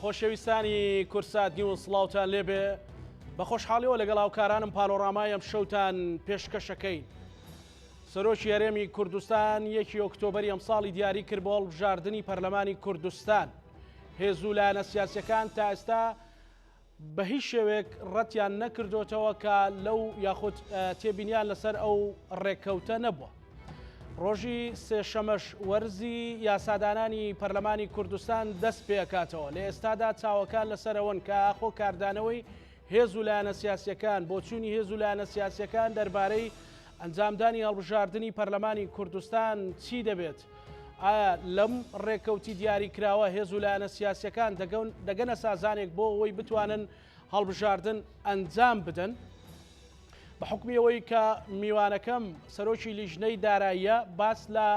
خۆشەویستانی کورسات نیوە سڵاوتان لێبێ بە خۆشحاڵیەوە لەگەڵ هاوکارانم پانۆڕامای ئەم شەوتان پێشکەشەکەین. سەرۆکی هەرێمی کوردستان 1 ئۆکتۆبەری ئەم ساڵی دیاری کرد بۆ هەڵبژاردننی پەرلەمانی کوردستان. هێز و لایەنە سیاسیەکان تا ئێستا بە هیچ شێوێک ڕەتیان نەکردوتەوە کە لەو یاخود تێبینیان لەسەر ئەو ڕێککەوتە نەبووە. ڕۆژی سێشەمەش وەرزی یاسادانانی پەرلەمانی کوردستان دەست پێکاتەوە. لە ئێستادا چاوەکان لەسەرەوەن کە ئاخۆ کاردانەوەی هێز و لایەنە سیاسیەکان بۆ چوونی هێز و لایەنە سیاسیەکان دەربارەی ئەنجامدانی هەڵبژاردننی پەرلەمانی کوردستان چی دەبێت؟ ئایا لەم ڕێککەوتی دیاری کراوە هێز و لایەنە سیاسیەکان دەگەنە سازانێک بۆ ئەوەی بتوانن هەڵبژاردن ئەنجام بدەن؟ بە حکمی ئەوەی کە میوانەکەم سەرۆکی لیژنەی داراییە باس لە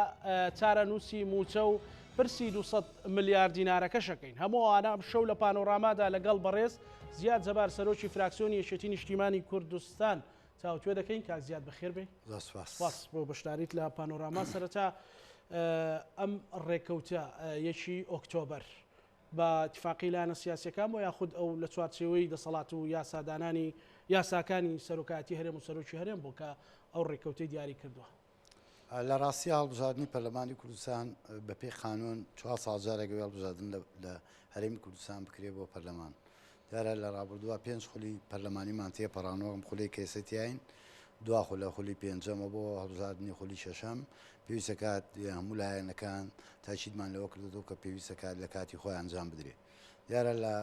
چارەنووسی موچە و پرسی 200 ملیار دینارەکە شەکەین. هەموو ئەوانە شەو لە پانۆڕامادا لەگەڵ بەڕێز زیاد جەبار سەرۆکی فراکسیۆنی یەکێتی نیشتیمانی کوردستان چاوتوێ دەکەین. کاک زیاد بەخێر بێ. سپاس بۆ بەشداریت لە پانۆڕاما. سەرەتا ئەم ڕێککەوتە 1 ئۆکتۆبەر بە اتفاقی لایەنە سیاسیەکان بۆ یاخود ئەو لە چوارچێوەی دەسەڵات و یاسادانانی یاساکانی سەرۆکاتی هەرێم و سەرۆکی هەرێم بۆ کە ئەو ڕێککەوتەی دیاری کردووە. لە ڕاستی هەڵبژاردننی پەرلەمانی کوردستان بەپێی قانون 4 ساڵجارێک هەڵبژاردن لە هەرێمی کوردستان بکرێ بۆ پەرلەمان. دیارە لە ڕابردووە 5 خولی پەرلەمانیمان تێپەڕانەوە خولی کێسەتیین، دوا خولە خولی پێنجەمە بۆ هەڵبژاردننی خولی شەشەم. پێویستە کات هەموو لایەنەکان تاچیدمان لەوە کردو کە پێویستە کات لە کاتی خۆی ئەنجام بدرێ. دیارە لە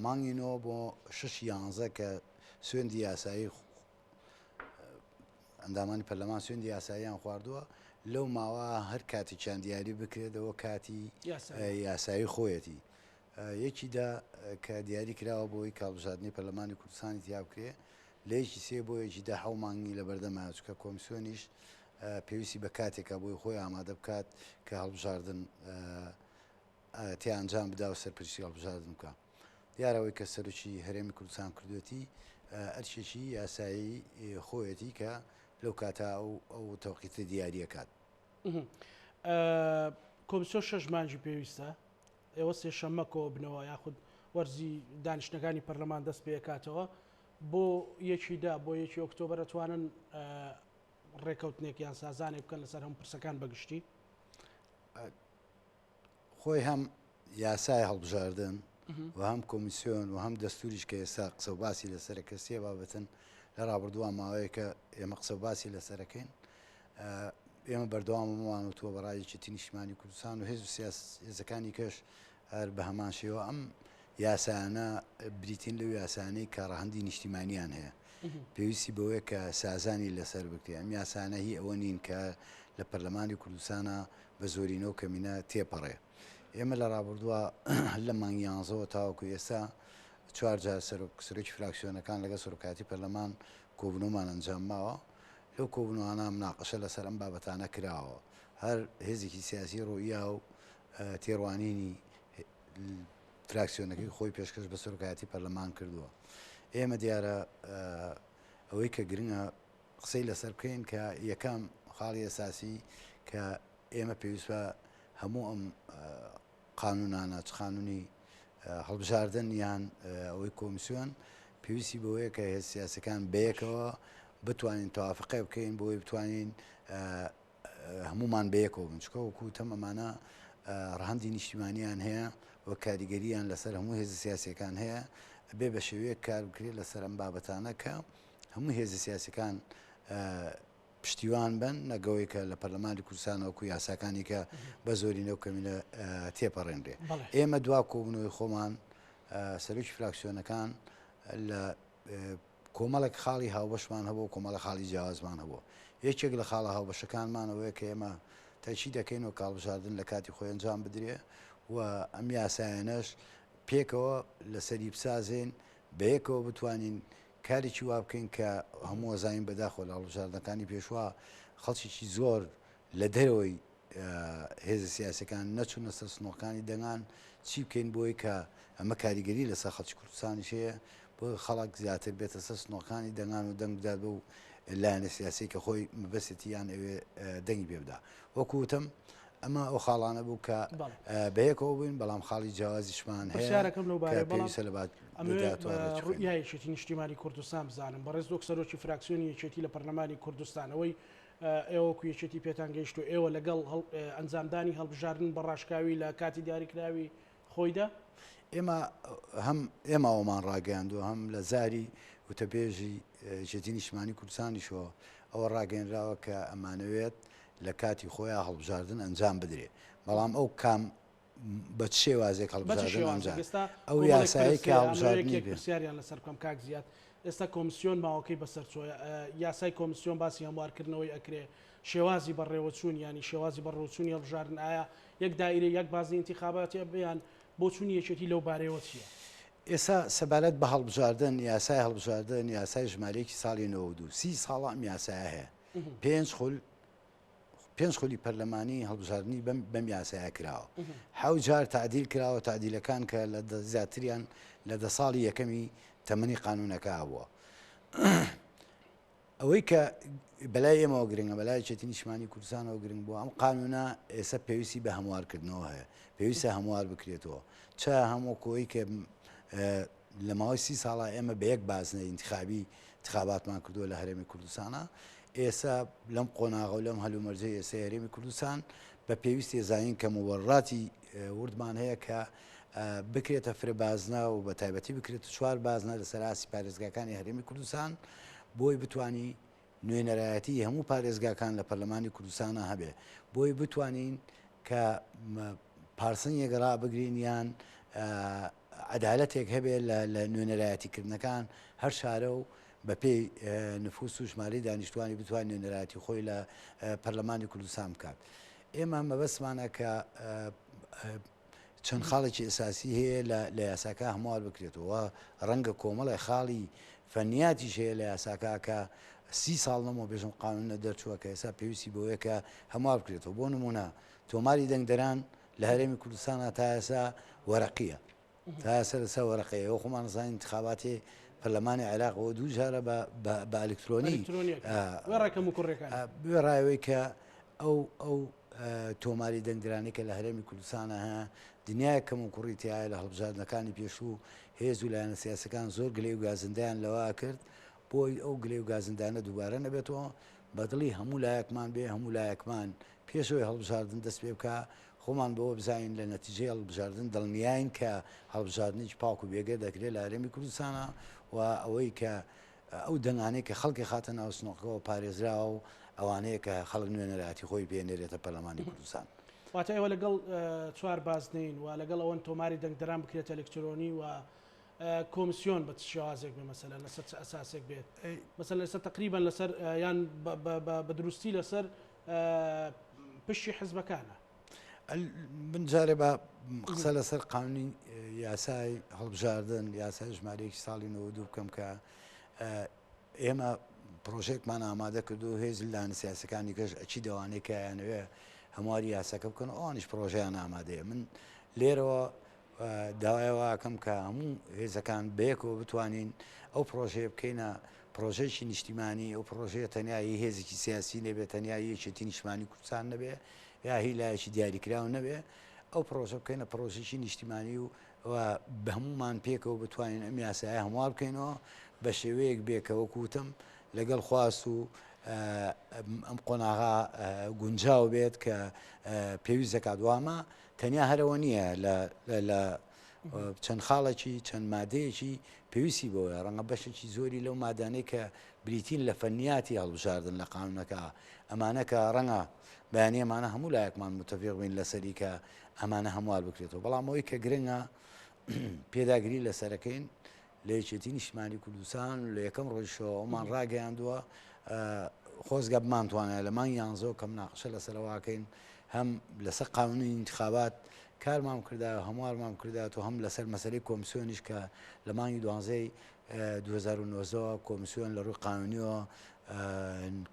مانگینەوە بۆ 6/11 کە سوێندی یاسایی ئەندامانی پەرلەمان سوێندی یاساییان خواردووە، لەو ماوە هەر کاتێکیان دیاری بکرێتەوە کاتی یاسایی خۆیەتی. یەکیدا کە دیاری کراوە بۆی هەڵبژاردننی پەرلەمانی کوردستانی تیا بکرێ، لە یەکی سێ بۆ یەکیدا 7 مانگی لە بەردەمایە، چونکە کۆمیسیۆنیش پێویستی بە کاتێکە بۆی خۆی ئامادە بکات کە هەڵبژاردن تێ ئەنجام بدا و سەرپرسی هەڵبژاردن بکە. دیارەوەی کە سەرۆکی هەرێمی کوردستان کردوێتی ئەرشێکی یاسایی خۆیەتی کە لەو کاتە ئەو تەوقیتە دیاریە کات. کۆمیسیۆن 6 مانگی پێویستە، ئێوە سێشەممەکەوە بنەوە یاخود وەرزی دانیشتەکانی پەرلەمان دەست پێکاتەوە بۆ یەکیدا بۆ 1 ئۆکتۆبەر دەتوانن ڕێککەوتنێک یان سازانێک بکەن لەسەر هەم پرسەکان بەگشتی. خۆی هەم یاسای هەڵبژاردن و هەم کۆمیسیۆن و هەم دەستوریش کە ئێستا قسە و باسی لەسەر کەسیە بابەتن لە ڕابردووە ماوەیە کە ئێمە قسە و باسی لەسەرەکەین. ئێمە بەردەوامەوەوان و تۆ بەڕایەکی نیشتیمانی کوردستان و هێز و هێزەکانی کەش هەر بە هەمان شێوە ئەم یاسانە بریتین لەو یاسانەی کە ڕەهەندی نیشتیمانیان هەیە. پێویستی بەوەیە کە سازانی لەسەر بکرێ. ئەم یاسانە هی ئەوە نین کە لە پەرلەمانی کوردستانە بە زۆرینەوە کەمینە تێپەڕێ. ئێمە لە ڕابردووە لە مانگی 11ەوە تاوەکو ئێستا 4 جار سەرۆکی فراکسیۆنەکان لەگە سەرۆکاتی پەرلەمان کۆبوونەوەمان ئەنجام ماوە. لەو کۆبوونەوانە مناقەشە لەسەر ئەم بابەتانە کراوە. هەر هێزێکی سیاسی ڕۆیە و تێڕوانینی فراکسیۆنەکەی خۆی پێشکەش بە سەرۆکاتی پەرلەمان کردووە. ئێمە دیارە ئەوەی کە گرنگە قسەی لەسەر بکەین کە یەکەم خاڵی ئەساسی کە ئێمە پێویستە هەموو ئەم قانونانە چ قانونی هەڵبژاردن یان ئەوەی کۆمیسیۆن پێویستی بەوەیە کە هێز سیاسەکان بەیەکەوە بتوانین تەوافقی بکەین بۆی بتوانین هەمومان بەیەکەوە بن. چکە وەکوتم ئەمانە ڕەهەندی نیشتیمانیان هەیە و کاریگەریان لەسەر هەموو هێز سیاسەکان هەیە، بێ بە شێوەیە کار بکرێت لەسەر ئەم بابەتانە کە هەموو هێز سیاسەکان پشتیوان بن نەگەوەی کە لە پەرلەمانی کوردستانەوەکو یاساکانی کە بە زۆرینەوە کەمینە تێپەڕێنرێ. ئێمە دوا کۆبوونەوەی خۆمان سەرۆکی فراکسیۆنەکان لە کۆمەڵێک خاڵی هاوبەشمان هەبوو، کۆمەڵە خاڵی جیاوازمان هەبوو. یەکێک لە خاڵە هاوبەشەکانمانەوەیە کە ئێمە تاچی دەکەینەوە هەڵبژاردن لە کاتی خۆی ئەنجام بدرێ و ئەم یاسایانەش پێکەوە لەسەری بسازێن بەیەکەوە بتوانین کارێکی وا بکەین کە هەموو وەزاین بەداخۆ لە هەڵبژاردنەکانی پێشوا خەڵکیی زۆر لە دەرەوەی هێز سیاسەکان نەچوونە سەر سنووڕەکانی دەنگان چی بکەین بۆی کە ئەمە کاریگەری لەسەر خەڵکی کوردستانیش هەیە بۆ خەڵک زیاتر بێتە سەر سنووڕەکانی دەنگان و دەنگ بدات بە و لایەنە سیاسی کە خۆی مەبەستێتی یان ئەوێ دەنگی پێ بدا. وەکو وتم ئەمە ئەو خاڵانە بوو کە بەیەکەوە بووین بەڵام خاڵی جیاوازیشمان هەیەکەم لەو بارەیە پێویستە لە ڕوئیایەتی نیشتیمانی کوردستان بزانم بەڕێز دۆکسەرۆکی فراکسیۆنی یەکێتی لە پەرلەمانی کوردستانەوەی ئێوە یەکێتی پێتان گەیشت و ئێوە لەگەڵ ئەنجامدانی هەڵبژاردن بە ڕاشکاوی لە کاتی دیاریکراوی خۆیدا ئێمە ئەومان ڕاگەاندووە هەم لە زاری وتەبێژی یەکێتی نیشتیمانی کوردستانیشەوە ئەوە ڕاگەێنراوە کە ئەمانەوێت لە کاتی خۆیان هەڵبژاردن ئەنجام بدرێ بەڵام ئەو کام بە شێوازێک هەڵبژاردن ئەو یاسایی کە هەڵبژاردنی پرسیاریان لەسەر بکەم کاک زیاد ئێستا کۆمیسیۆن ماوەکەی بەسەرچۆیە یاسای کۆمیسیۆن باسی هەموارکردنەوەی ئەکرێ شێوازی بەڕێوەچوون ینی شێوازی بەڕێوەچوونی هەڵبژاردن ئایا یەک دایرە یەک بازی انتخاباتی بیان بۆ چوونی یەکێتی لەو بارەوە چییە؟ ئێستا سەبارەت بە هەڵبژاردن یاسای هەڵبژاردن یاسای ژمارەیەکی ساڵی 92 ساڵە ئەم یاسایە هەیە پێنج خولی پەرلەمانی هەڵبژاردننی بەم یاسایە کراوە حەوت جار تعدیل کراوە تعدیلەکان کە لە زیاتریان لە 10 ساڵی یەکەمی تەمەنی قانونەکە بووە ئەوەی کە بەلای ئێمەوە گرنگە بەلای یەکێتی نیشتیمانی کوردستانەوە گرنگ بووە ئەم قانونە ئێستا پێویستی بە هەموارکردنەوە هەیە پێویستە هەموار بکرێتەوە چا هەموو کۆی کە لە ماوەی 30 ساڵە ئێمە بە یەک بازنە ئینتخابی انتخاباتمان کردووە لە هەرێمی کوردستانە ئێستا لەم قۆناغە و لەم هەلومەرجەی ئێستا هەرێمی کوردستان بە پێویستی زانین کە مەوەڕاتی وردمان هەیە کە بکرێتە فرێبازنە و بە تایبەتی بکرێتە 4 بازنە لە سەراسی پارێزگاکانی هەرێمی کوردستان بۆی بتوانی نوێنەرایەتی هەموو پارێزگاکان لە پەرلەمانی کوردستانە هەبێ بۆی بتوانین کە پارسنیەک ڕابگرین یان عەدالەتێک هەبێ لە نوێنەرایەتیکردنەکان هەر شارە و بەپێی نفوس و ژمارەی دانیشتوانی بتوانین نوێنەرایەتی خۆی لە پەرلەمانی کوردستان بکات ئێمە مەبەستمانە کە چەند خاڵێکی ئەساسی هەیە لە یاساکە هەموار بکرێتەوە ڕەنگە کۆمەڵی خاڵی فەنیاتیش هەیە لە یاساکە کە 30 ساڵ نەمەوە بێژم قانونە دەرچووە کە ئێستا پێویستی بەوەیە کە هەموار بکرێتەوە بۆ نمونە تۆماری دەنگدەران لە هەرێمی کوردستانە تا ئێستا وەرەقیە تا ئێستا لەسەر وەرەقەیە ئەو خۆمان نەزانین انتخاباتی پەرلەمانی عێراقەوە دوو جارە بە ئەلکترۆنی ڕایەوەی کە ئەو تۆماری دەنگدرانی کە لە هەرێمی کوردستانە هەیە دنیای کەم و کوڕیتیایە لە هەڵبژاردنەکانی پێشوو هێز و لایەنە سیاسەکان زۆر گلەی و گازندیان لەوە کرد بۆی ئەو گلەی و گازندانە دووبارە نەبێتەوە بەدڵی هەموو لایەکمان بێ هەموو لایەکمان پێشەوەی هەڵبژاردن دەست پێ بکە خۆمان بەوە بزانین لە نەتیجەی هەڵبژاردن دڵنیاین کە هەڵبژاردننیی پاک و بێگە دەکرێت لە هەرێمی کوردستانە و ئەوەی کە ئەو دەنگانەی کە خەڵکی خاتە ناوسنۆکەوە پارێزراوە و ئەوانەیە کە خەڵک نوێنەراتی خۆی پێێنێرێتە پەرلەمانی کوردستان واتە ئێوە لەگەڵ 4 بازنین و لەگەڵ ئەوەن تۆماری دەنگدەران بکرێت ئەلکترۆنی و کۆمیسیۆن بە شێوازێک بێ مەسەلا لەسەر ئەساسێک بێت مەسەلا لەسەر تقریبان لەسەر یان بە دروستی لەسەر پشتی حزبەکانە بنجارێ بە قسە لەسەر قانونی یاسای هەڵبژاردن یاسای ژمارەیەکی ساڵی 92 بکەم کە ئێمە پرۆژێکمان ئامادە کردو هێز لایەنە سیاسەکانی کەش ئەچی دەوانەیە کە یانەوێ هەمواری یاسەکە بکەن ئەوانیش پرۆژیان ئامادەیە من لێرەوە داوایەوەکەم کە هەموو هێزەکان بەیەکەوە بتوانین ئەو پرۆژەیە بکەینە پرۆژەیەکی نیشتیمانی ئەو پرۆژەیە تەنیایی هێزێکی سیاسی نەبێت تەنیایی یەکێتی نیشتیمانی کوردستان نەبێ یا هی لایەکی دیاریکراو نەبێ ئەو پرۆژە بکەینە پرۆژێکی نیشتیمانی و بە هەمومان پێکەوە بتوانین ئەم یاسایە هەموار بکەینەوە بە شێوەیەک بێکەوە کوتم لەگەڵ خواست و ئەم قۆناغا گونجاو بێت کە پێویست دەکات وامە تەنیا هەرەوە نییە لە چەند خاڵێکی چەند مادەیەکی پێویستی بەوە ڕەنگە بەشێکی زۆری لەو مادانەی کە بریتین لە فەنیاتی هەڵبژاردن لە قانونەکە ئەمانە کە ڕەنگە بەیانەیەمانە هەموو لایەکمان متفق بین لەسەری کە ئەمانە هەموار بکرێتەوە بەڵام ئەوەی کە گرنگە پێداگری لەسەرەکەین لە یەکێتی نیشتیمانی کوردستان لە یەکەم ڕۆژەوە ئەومان ڕاگەیاندووە خۆزگە بمانتوانێت لە مانگ 11 کە مناقەشە لەسەرەوەکەین هەم لەسەر قانونی انتخابات کارمان کردا هەموارمان کردات و هەم لەسەر مەسەلەی کۆمیسیۆنیش کە لە مانگی 12 2009 کۆمیسیۆن لە ڕووی قانونیەوە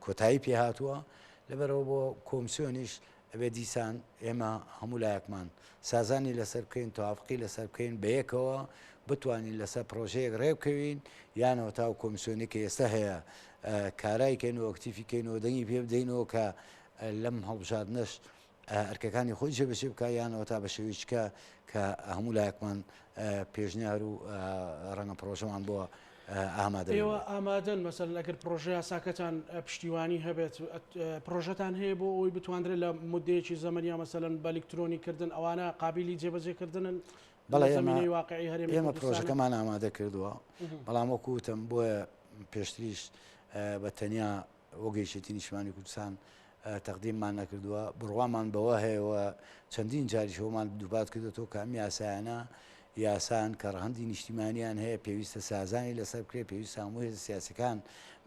کۆتایی پێهاتووە لەبەرەوە بۆ کۆمیسیۆنیش ئەبێ دیسان ئێمە هەموو لایەکمان سازانی لەسەر بکەین توافقی لەسەر بکەین بەیەکەوە بتوانین لەسەر پرۆژەیەک ڕێبکەوین یانەوە تا و کۆمیسیۆنی کە ئێستا هەیە کارایکەین و ئەکتیفیکەین و دەنگی پێ بدەینەوە کە لەم هەڵبژاردنەش ئەرکەکانی خۆی جێبەجێ بکە یانەوە تا بە شێوەیەکە کە هەموو لایەکمان پێشنیار و ڕەنگە پرۆژەمان بۆ ئامادە ئێوە ئامادەن مەسەر لەگەر پرۆژه یاساکەتان پشتیوانی هەبێت پرۆژەتان هەیە بۆ ئەوی بتوانرێت لە مدەیەکی زەمەنیا مەسەلەن بە ئەلکترۆنیکردن ئەوانە قابلی جێبەجێکردنن بەڵێ واقعی هەرێمی ئێمە پرۆژەکەمان ئامادە کردووە بەڵام وەکوتم بۆیە پێشتریش بە تەنیا وەگەیشتی نیشتمانی کوردستان تەقدیممان نەکردووە بڕوامان بەوە هەیەەوە چەندین جاری شەومان دووبات کردێتەوە کە ئەم یاسایانە یاسان کە ڕەهەندی نیشتیمانیان هەیە پێویستە سازانی لەسەر بکرێ پێویستە هەموو هێز سیاسەکان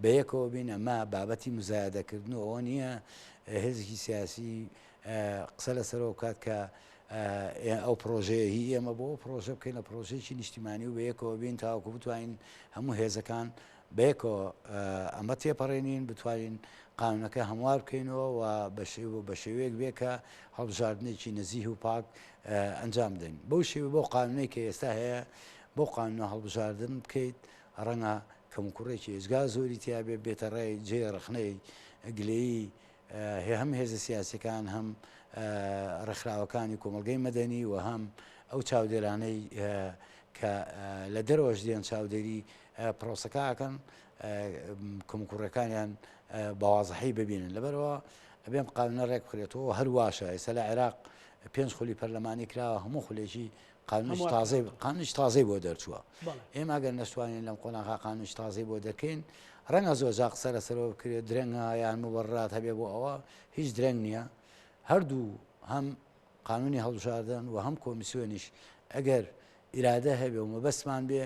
بە یەکەوە بین ئەمە بابەتی مزایدەکردنەوە نییە هێزێکی سیاسی قسە لەسەرەوە کات کە ئەو پرۆژەیە هی ئێمە بۆ پرۆژە بکەین لە پرۆژێکی نیشتیمانی و بە یەکەوە بین تاوەکو بتوانین هەموو هێزەکان بەیەکەوە ئەمە تێپەڕێنین بتوانین قانونەکە هەموار بکەینەوە و بە شێوەیەک بێ کە هەڵبژاردنێکی نزیه و پاک ئەنجام بدەین بەو شێوە بۆ قانونەی کە ئێستا هەیە بۆ قانونە هەڵبژاردن بکەیت ڕەنگە کەمکوڕێکی ئێزگا زۆری تیا بێ بێتە ڕێی جێ ڕخنەی گلەیی هەم هێزە سیاسەکان هەم ڕێکخراوەکانی کۆمەلگەی مەدەنی و هەم ئەو چاودێرانەی کە لە دەرەوەش دێن چاودێری پرۆسەکەکەن کۆمکوڕەکانیان بەوازەحی ببینن لەبەرەوە ئەبێم قانونە ڕێک بخرێتەوە هەرواشە ئێستا لە عێراق 5 خولی پەرلەمانی کراوە هەموو خولێکی قانونش تازەی بۆ دەرچووە ئێمە ئەگەر نەستوانین لەم قۆناغا قانونش تازەی بۆ دەکەین ڕەنگە زۆر قسە لەسەرەوە بکرێت درەنگە یان مبەڕات هەبێ بۆ ئەوە هیچ درەنگ نییە هەردوو هەم قانونی هەڵبژاردن و هەم کۆمیسیۆنیش ئەگەر ئیرادە هەبێ و مەبەستمان بێ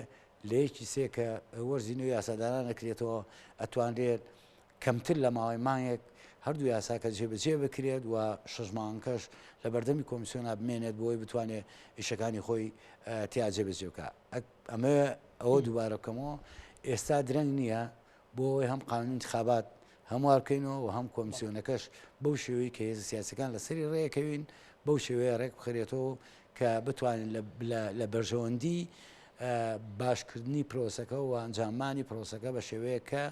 لە یەکی سێ کە وەرزین و یاسادانان نەکرێتەوە ئەتوانرێت کەمتر لە ماوەی مانگێک هەردوو یاساکە جێبەجێ بکرێت و 6 مانگەکەش لە بەردەمی کۆمیسیۆنا بمێنێت بۆی بتوانێت ئیشەکانی خۆی تیا جێبەجێ بکە ئەمە ئەوە دووبارە بکەمەوە ئێستا درەنگ نییە بۆ ئەوەی هەم قانون انتخابات هەموار بکەینەوە و هەم کۆمیسیۆنەکەش بەو شێوەی کە هێزە سیاسەکان لەسەری ڕێیەکەوین بەو شێوەیە ڕێک بخرێتەوە کە بتوانین لە بەرژەوەندی باشکردنی پرۆسەکە و ئەنجامانی پرۆسەکە بە شێوەیە کە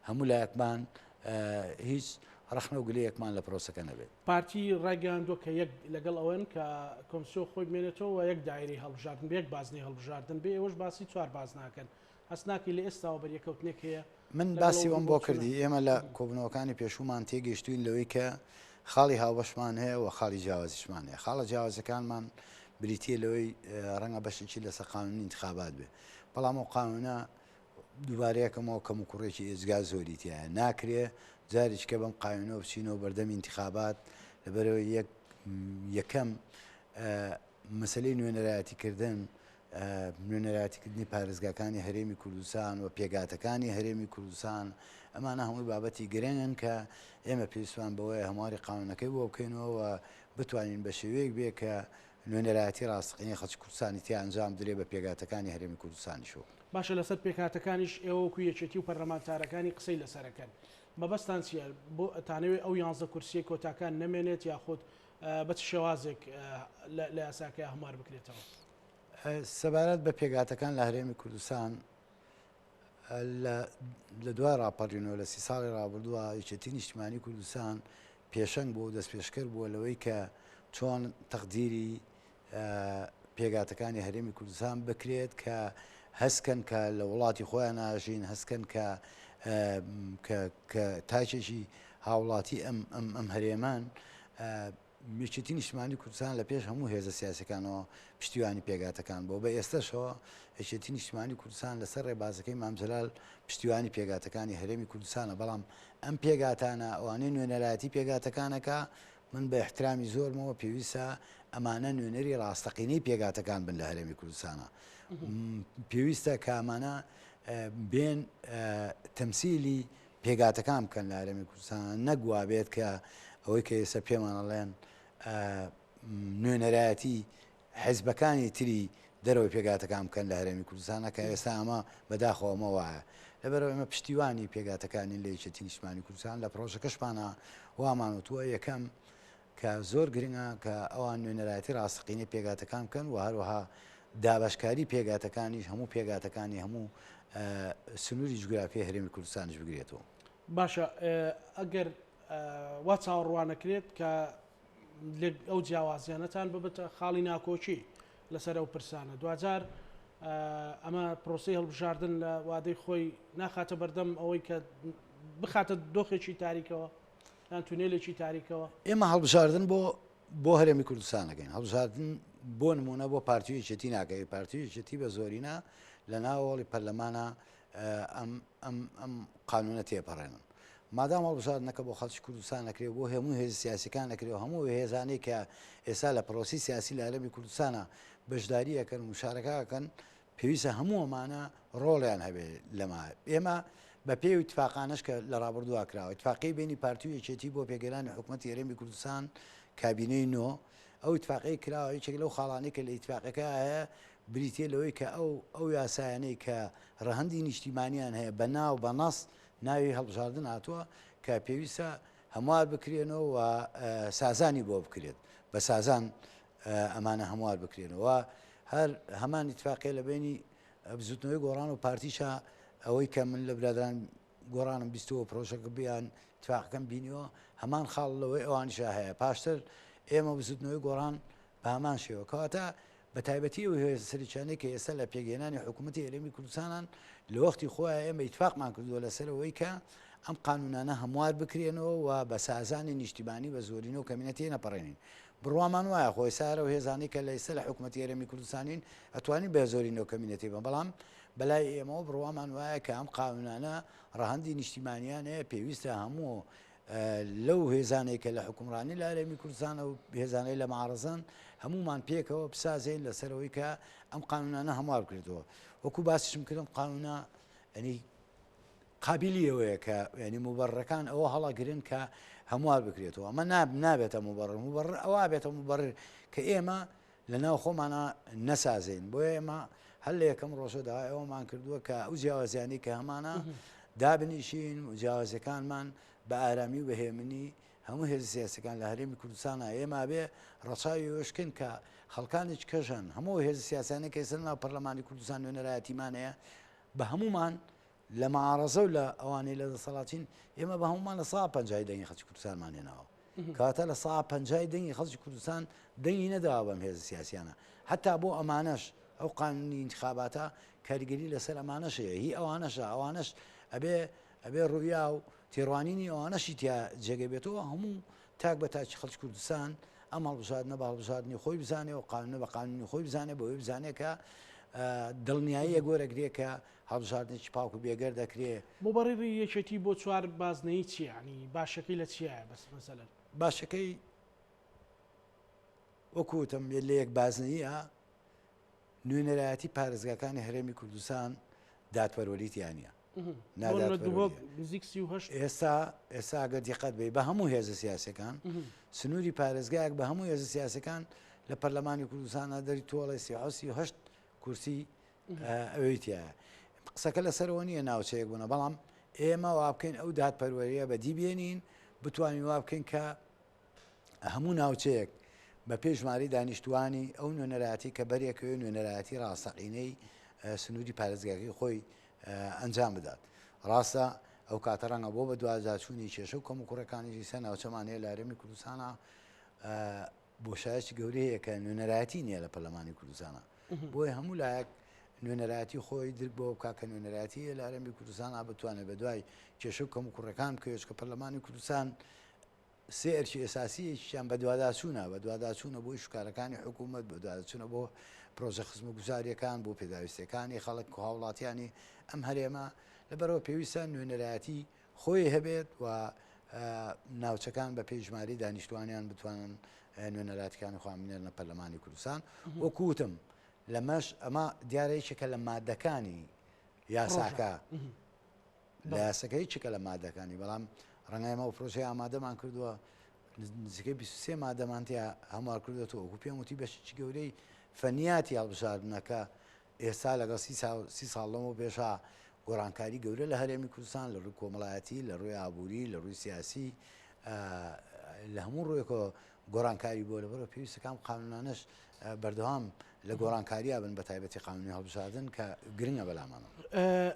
هەموو لایەکمان هیچ ڕخنە و گلەیەکمان لە پرۆسەکە نەبێت پارتی ڕاگەاندووە کە یەک لەگەڵ ئەوەن کە کۆمسیۆ خۆی بمێنێتەوە و یەک دایری هەڵبژاردن بە یەک بازنەی هەڵبژاردن بێ ئێوەش باسی چوار باز ناکەن هەستناکی لە ئێستاوە بەریەکەوتنێک هەیە من باسی ئەوم بۆ کردی ئێمە لە کۆبنەوەکانی پێشومان تێگەیشتوین لەوەی کە خاڵی هاوبەشمان هەیە و خاڵی جیاوازیشمان هەیە خاڵە جیاوازەکانمان بریتە لەوەی ڕەنگە بەشێکی لەسەر قانونی انتخابات بێ بەڵام ئەو قانونە دووبارەیەکەمەوە کەم و کوڕێکی ئێزگا زۆری تایە ناکرێ جارێککە بەم قانونەوە بچینەوە بەردەمی انتخابات لەبەرەوەی یەکەم مەسلەی نوێنەرایەتیکردن نوێنەرایەتیکردنی پارێزگاکانی هەرێمی کوردستان و پێگاتەکانی هەرێمی کوردستان ئەمانە هەمووی بابەتی گرنگن کە ئێمە پێویستمان بەوەی هەمواری قانونەکەی بۆ بکەینەوە و بتوانین بە شێوەیەک بێ کە نوێنەرایەتی ڕاستەقینەی خەڵکی کوردستانی تیا ئەنجام درێ بە پێگاتەکانی هەرێمی کوردستانیشەوە باشە لەسەر پێکاتەکانیش ئێوەکو یەکێتی و پەرلەمانتارەکانی قسەی لەسەرەکەن مەبەستان چیە بۆ ئەتانەوێت ئەو 11 کورسیە کۆتاکان نەمێنێت یاخود بە شێوازێک لە یاساکە هەموار بکرێتەوە سەبارەت بە پێگاتەکان لە هەرێمی کوردستان لە دوای ڕاپەڕینەوە لە 30 ساڵی ڕابردووە یەکێتی نیشتیمانی کوردستان پێشەنگ بۆ دەست پێشکەر بووە لەوەی کە چۆن تەقدیری پێگاتەکانی هەرێمی کوردستان بکرێت کە هەستکەن کە لە وڵاتی خۆیان ناژین هەستکەن کە تاچێکی هاوڵاتی ئەم هەرێمان یەکێتی نیشتیمانی کوردستان لە پێش هەموو هێزە سیاسەکانەوە پشتیوانی پێگاتەکان بۆ بە ئێستاشەوە یەکێتی نیشتیمانی کوردستان لەسەر ڕێبازەکەی مامجلال پشتیوانی پێگاتەکانی هەرێمی کوردستانە بەڵام ئەم پێگاتانە ئەوانەی نوێنەرایەتی پێگاتەکانەکە من بە احترامی زۆرمەوە پێویستە ئەمانە نوێنەری ڕاستەقینەی پێگاتەکان بن لە هەرێمی کوردستانە پێویستە کە ئەمانە بێن تەمسیلی پێگاتەکان بکەن لە هەرێمی کوردستان نەگوابێت کە ئەوەی کە ئێستا پێمانەڵێن نوێنەرایەتی حیزبەکانی تری دەرەوەی پێگاتەکان بکەن لە هەرێمی کوردستانە کە ئێستا ئەمە بەداخەوەمە وایە لەبەرەوە ئێمە پشتیوانی پێگاتەکانی لە یەکێتی نیشتیمانی کوردستان لە پرۆژەکەشمانە وامانوتووە یەکەم کە زۆر گرنگە کە ئەوان نوێنەرایەتی ڕاستەقینەی پێگاتەکان بکەن و هەروەها دابشکاری پێگاتەکانیش هەموو پێگاتەکانی هەموو سنووری جوگرافی هەرێمی کوردستانش بگرێتەوە باشە ئەگەر وا چاوەڕوانەکرێت کە ئەو جیاوازیانەتان ببێتە خاڵی ناکۆچی لەسەر ئەو پرسانە دوجار ئەمە پرۆسی هەڵبژاردن لە وادەی خۆی ناخاتە بەردەم ئەوەی کە بخاتە دۆخێکی تاریکەوە یان تونێلێکی تاریکەوە ئێمە هەڵبژاردن بۆ هەرێمی کوردستانەکەین هەڵبژاردن بۆ نمونە بۆ پارتیویەتی ناکەی پارتیویەتی بە زۆرینە لە ناوەڵی پەرلەمانە ئەم قانونە تێپەڕێنن مادام هەڵبژاردنەکە بۆ خەڵکی کوردستان نەکرێت بۆ هەموو هێز سیاسیەکان نەکرێت هەموو هێزانەی کە ئێستا لە پرۆسی سیاسی لە هەرێمی کوردستانە بەشداریەکەن مشارەکەکەن پێویستە هەموو ئەمانە ڕۆڵیان هەبێت لەما ئێمە بە پێی اتفاقانش کە لە ڕابردووا کراوە اتفاقی بینی پارتیویەکێتی بۆ پێگەرانی حکوومەتی هەرێمی کوردستان کابینەی نۆ ئەو اتفاقی کراوە یەکێک لەو خاڵانەی کە لە اتفاقەکە هەیە بریتێ لەوەی کە ئەو یاسایانەی کە ڕەهەندی نیشتیمانیان هەیە بە ناو بە نەس ناوی هەڵبژاردن هاتووە کە پێویستە هەموار بکرێنەوە و سازانی بۆ بکرێت بە سازان ئەمانە هەموار بکرێنەوە هەر هەمان اتفاقی لە بینی بزوتنەوەی گۆڕان و پارتیشە ئەوەی کە من لە برادران گۆڕانم بیستەوە پرۆژەکە بیان اتفاقەکەم بینیەوە هەمان خاڵ لەوەی ئەوانیشە هەیە پاشتر ئێمە بزوتنەوەی گۆڕان بە هەمان شێوە کەواتە بە تایبەتی و هێز سەرچانەی کە ئێستا لە پێگەێنانی حکوومەتی هەرێمی کوردستانان لە وەختی خۆیان ئێمە ئیتفاقمان کردووە لەسەرەوەی کە ئەم قانونانە هەموار بکرێنەوە و بە سازانی نیشتیمانی بە زۆرینە و کەمینەتی نەپەڕێنین بڕوامان وایە خۆی سارە و هێزانی کە لە ئێستا لە حکوومەتی هەرێمی کوردستانین ئەتوانین بە زۆرینە و کەمینەتی بە بەڵام بەلای ئێمەوە بڕوامان وایە کە ئەم قانونانە ڕەهەندی نیشتیمانیان هەیە پێویستە هەموو لەو هێزانەی کە لە حکومڕانی لە هەرێمی کوردستانە و هێزانەی لە معارەزان هەمومان پێکەوە بسازین لەسەرەوەی کە ئەم قانونانە هەموار بکرێتەوە وەکو باسیشم کردم قانونە ئەنی قابلیەوەیە کە ینی موبەڕەکان ئەوە هەڵەگرن کە هەموار بکرێتەوە ئەمە نابێتە موبەڕ ئەوە بێتە موبەڕ کە ئێمە لە ناو خۆمانە نەسازین بۆ ئێمە هەر لە یەکەم ڕۆژەدا ئەوەمان کردووە کە ئەو جیاوازیانی کە هەمانە دابنیشین و جیاوازەکانمان بە ئارامی و بەهێمنی هەموو هێز سیاسەکان لە هەرێمی کوردستانە ئێمە بێ ڕەچاوی وشکن کە خەڵکانێک کەژن هەموو هێز سیاسانەی کە ئێستا ناو پەرلەمانی کوردستان نوێنەرایەتیمان هەیە بە هەمومان لە معارەزە و لە ئەوانەی لە دەسەڵاتین ئێمە بە هەمومان لە 150 دەنگی خەڵکی کوردستانمان هێناوە کەواتە لە 150 دەنگی خەڵکی کوردستان دەنگی نەداوە بەم هێز سیاسیانە حتا بۆ ئەمانەش ئەو قانونی انتخاباتە کاریگەری لەسەر ئەمانەشەیە هی ئەوانەش ئەبێ ڕوویا و تێڕوانینی ئەوانەشی تیا جێگە بێتەوە هەموو تاک بە تاکی خەڵکی کوردستان ئەم هەڵبژاردنە بە هەڵبژاردننی خۆی بزانێ و قانونە بە قانونی خۆی بزانێ بەوەی بزانێت کە دڵنیاییە گۆرەگرێ کە هەڵبژاردنێکی پاک و بێگەر دەکرێت موبەڕێری یەکێتی بۆ چوار بازنەی چیانی باشەکەی لە چیە بەس مەسەلەن باشەکەی وەکوتم لە یەک بازنەیە نوێنەرایەتی پارێزگاکانی هەرێمی کوردستان دادپەروەریتیانە ئێستا ئەگەر دیقەت بێ بە هەموو هێزە سیاسەکان سنووری پارێزگایەک بە هەموو هێزە سیاسەکان لە پەرلەمانی کوردستانە دەری تۆڵی 38 کورسی ئەوەیتیە قسەکە لەسەرەوە نییە ناوچەیەک بوونە بەڵام ئێمە وا بکەین ئەو دادپەروەریە بەدی بێنین بتوانین وا بکەین کە هەموو ناوچەیەک بە پێشماری دانیشتوانی ئەو نوێنەرایەتی کە بەرێکەوە نوێنەرایەتی ڕاستەقینەی سنووری پارێزگاکەی خۆی ئەنجام بدات ڕاستە ئەو کاتەڕەنگە بۆ بە دوازداچوونی کێشە و کەم و کوڕەکانی سە ناوچەمانەیە لە هەرێمی کوردستانە بۆشایەکی گەورەیە کە نوێنەرایەتی نییە لە پەرلەمانی کوردستانە بۆی هەموو لایەک نوێنەرایەتی خۆی درک بۆ بکات کە نوێنەرایەتی لە هەرێمی کوردستانە بتوانێت بە دوای کێشە و کەم و کوڕەکان بکەوێت کە پەرلەمانی کوردستان سێ ئەرکی ئێساسییان بە دوواداچوونە بۆی شوکارەکانی حکوومەت بە دواداچوونە بۆ پرۆژە خزمە گوزاریەکان بۆ پێداویستەکانی خەڵک و هاوڵاتیانی ئەم هەرێمە لەبەرەوە پێویستە نوێنەرایەتی خۆی هەبێت و ناوچەکان بە پێشماری دانیشتوانیان بتوانن نوێنەراتەکانی خواminێن لە پەرلەمانی کوردستان وەکوتم لەمەش ئەمە دیارەیەکێکە لە مادەکانی یاساکە لە یاسەکەی چکە لە مادەکانی بەڵام ڕەنگایمە و پرۆژەی ئامادەمان کردووە نزیکەی 23 مادەمانتیا هەموار کردوێتەوە وەکو پێم وتی بەشی گەورەی فەنیاتی هەڵبژاردنەکە ئێستا لەگەڵ 30 ساڵ لەمەوە پێشە گۆڕانکاری گەورە لە هەرێمی کوردستان لە ڕووی کۆمەڵایەتی لە ڕووی ئابووری لە ڕووی سیاسی لە هەموو ڕوویەکەوە گۆڕانکاری بۆ لەبەرەوە پێویستەکان قانونانش بەردەوام لە گۆڕانکاریە بن بە تایبەتی قانونی هەڵبژاردن کە گرنگە بەلامانە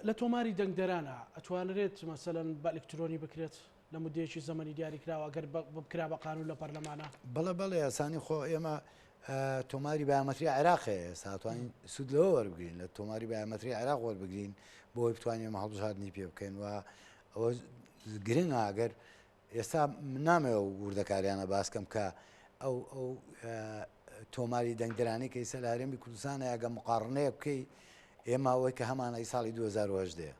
لە تۆماری دەنگدەرانە ئەتوانرێت مەسەلەن بە ئەلکترۆنی بکرێت لە مدێکی زەمەنی دیاریکراوە ئەگەر بکرا بە قانون لە پەرلەمانە بەڵێ یاسانی خۆ ئێمە تۆماری بایەمەتری عێراقێ ساتوانین سود لەوە وەربگرین لە تۆماری بایەمەتری عێراق وەربگرین بۆی بتوانین ئەمە هەڵبژاردننی پێ بکەین و ئەوە گرنگە ئەگەر ئێستا نامەوە وردەکاریانە باسکەم کە ئەو تۆماری دەنگدرانی کە ئیسە لە هەرێمی کوردستانە ئەگە مقارنەیە بکەی ئێمە ئەوەی کە هەمانەی ساڵی 2010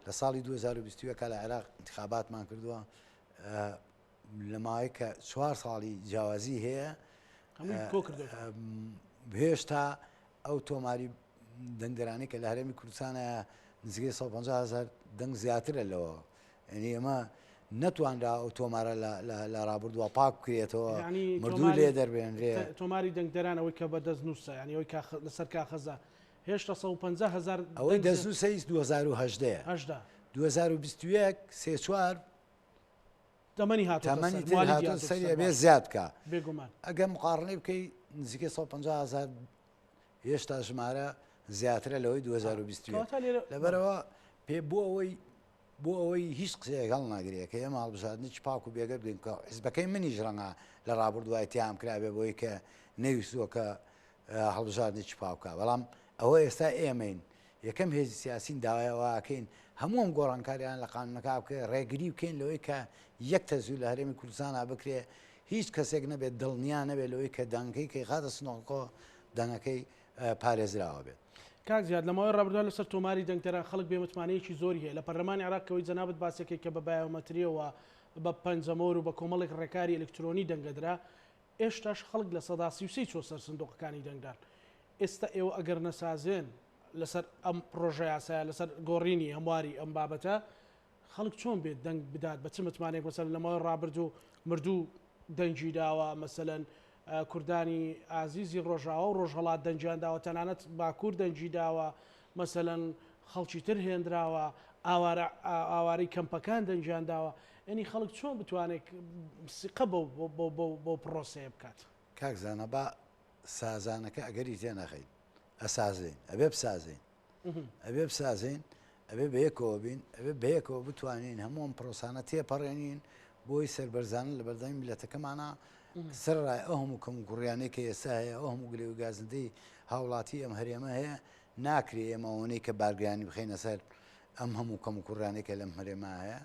لە ساڵی 2020 کە لە عێراق انتخاباتمان کردووە لە ماوەی کە 4 ساڵی جیاوازی هەیە هێشتا ئەو تۆماری دەنگدرانی کە لە هەرێمی کوردستانە نزیکەی 150,000 دەنگ زیاترە لەوە ئەنی ئەمە نەتوانرا ئەو تۆمارە لە ڕابردووە پاک بکرێتەوە مردووی لێ دەربێنرێ تۆماری دەنگدەران ئەوەی کە بە دەستنووسە ینی ئەوەی لەسەر کاخەزە هێشتا 150,000 ئەوەی دەستنووسەی 2010 2021 سێ4 تەمەنی هاتوون سەریە بێ زیاد بکە بێگومان ئەگەر مقارنەی بکەی نزیکەی 150,000 هێشتا ژمارە زیاترە لەوەی 2020 لەبەرەوە پێ بۆ ئەوەی هیچ قسەیەک هەڵ ناگرێت کە ئێمە هەڵبژاردنی پاک و بێگەر بین کە حیزبەکەی منیش ڕەنگە لە ڕابردوای تیام کرابێ بۆی کە نەویستووە کە هەڵبژاردنی پاکە بەڵام ئەوە ئێستا ئێمەین یەکەم هێزی سیاسین داوایەوەکەین هەموم گۆڕانکاریان لە قانونەکە بکە ڕێگری بکەین لەوەی کە یەک تەزوو لە هەرێمی کوردستانە بکرێ هیچ کەسێک نەبێت دڵنیا نەبێت لەوەی کە دەنگەکەی کەی خاتە سنۆقۆ دەنگەکەی پارێزراوە بێت. کاک زیاد لەماوەی ڕابردووە لەسەر تۆماری دەنگدەران خەڵک بێمتمانەیەکی زۆری هەیە لە پەرلەمانی عێراقەوەی جەنابەت باسێکی کە بە بایۆمەتریەوە بە پەنجەمۆر و بە کۆمەڵێک ڕێکاری ئەلکترۆنی دەنگەدرا ئێشتاش خەڵک لە سەدا 33 چۆ سەر سندوقەکانی دەنگدان ئێستا ئێوە ئەگەر نەسازێن لەسەر ئەم پرۆژە یاسایە لەسەر گۆڕینی هەمواری ئەم بابەتە خەڵک چۆن بێت دەنگ بدات بە چ متمانێک مەسەر لەماوەی ڕابردوو مردوو دەنگی داوە مەسەلەن کوردانی ئازیزی ڕۆژاوە و ڕۆژهەڵات دەنجیان داوە تەنانەت باکوور دەنجی داوە مەسەلەن خەڵکی تر هێنراوە ئاوارەی کەمپەکان دەنجیان داوە ئەنی خەڵک چۆن بتوانێت سقە بۆ پرۆسەیە بکات کاکزانە با سازانەکە ئەگەری تێ نەخەین ئەسازین ئەبێ بسازین ئەبێ بسازین ئەبێ بەیەکەوە بین ئەبێ بەیەکەوە بتوانین هەموم پرۆسانە تێپەڕێنین بۆی سەربەرزانن لە بەردەمی میلەتەکەمانە سەرڕای ئەو هەموو کەم کوڕیانەی کە ئێستا هەیە ئەو هەموو گلێ و گازندەی هاوڵاتی ئەم هەرێمە هەیە ناکرێ ئێمەوەنەی کە بارگیانی بخینە سەر ئەم هەموو کەم کوڕیانەی کە لەم هەرێمە هەیە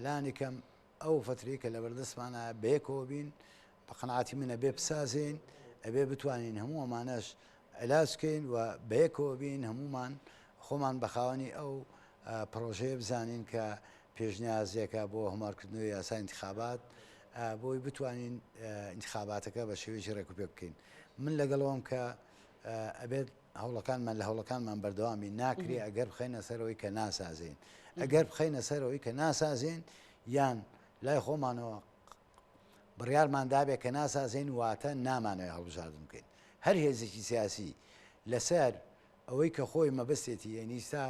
لانێکم ئەو فترەی کە لە بەردەستمانە بەیەکەوە بین بە قەناعەتی منە بێ بسازین ئەبێ بتوانین هەموو ئەمانەش علاجکەین و بەیەکەوە بین هەمومان خۆمان بەخاوەنی ئەو پرۆژەیە بزانین کە پێشنیازیەکە بۆ هەمارکردنەوەی یاسای انتخابات بۆی بتوانین انتخاباتەکە بە شێوەیەکی ڕێکوپێ بکەین من لەگەڵەوەم کە ئەبێت هەوڵەکانمان لە هەوڵەکانمان بەردەوامی ناکرێ ئەگەر بخەینە سەرەوەی کە ناسازین ئەگەر بخەینە سەرەوەی کە ناسازین یان لای خۆمانەوە بڕیارمان دابێت کە ناسازین واتە نامانەوە هەڵبژاردن بکەین هەر هێزێکی سیاسی لەسەر ئەوەی کە خۆی مەبەستێتی ئەنیستا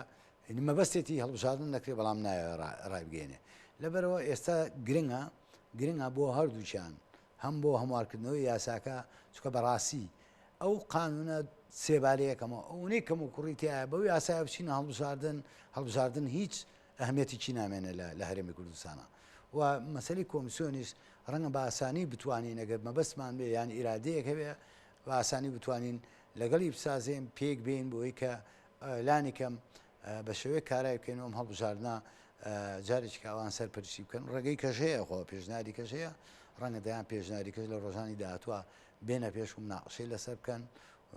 مەبەستێتی هەڵبژاردن نەکرێت بەڵام نایە ڕایبگەێنێ لەبەرەوە ئێستا گرنگە بۆ هەردووچیان هەم بۆ هەموارکردنەوەی یاساکە چکە بەڕاستی ئەو قانونە سێبارەیەکەمەوە ئەوەی کەم و کوڕیتیایە بەو یاسایە بچینە هەڵبژاردن هیچ ئەهمیەتی چی نامێنە لە هەرێمی کوردستانە و مەسەلی کۆمیسیۆنیش ڕەنگە بە ئاسانی بتوانین ئەگەر مەبەستمان بێ یان ئیرادەیەکە بێ بە ئاسانی بتوانین لەگەڵی بسازێن پێک بین بۆی کە لانێکم بە شێوەیە کارای بکەین ئەم هەڵبژاردنە جارێکی ئەوان سەرپەرشی بکەن ڕێگەی کەژەیە خۆ پێشنیاری کەژەیە ڕەنگە دەیان پێشنیاری کەش لە ڕۆژانی داهاتوە بێنە پێش و مناقشەی لەسەر بکەن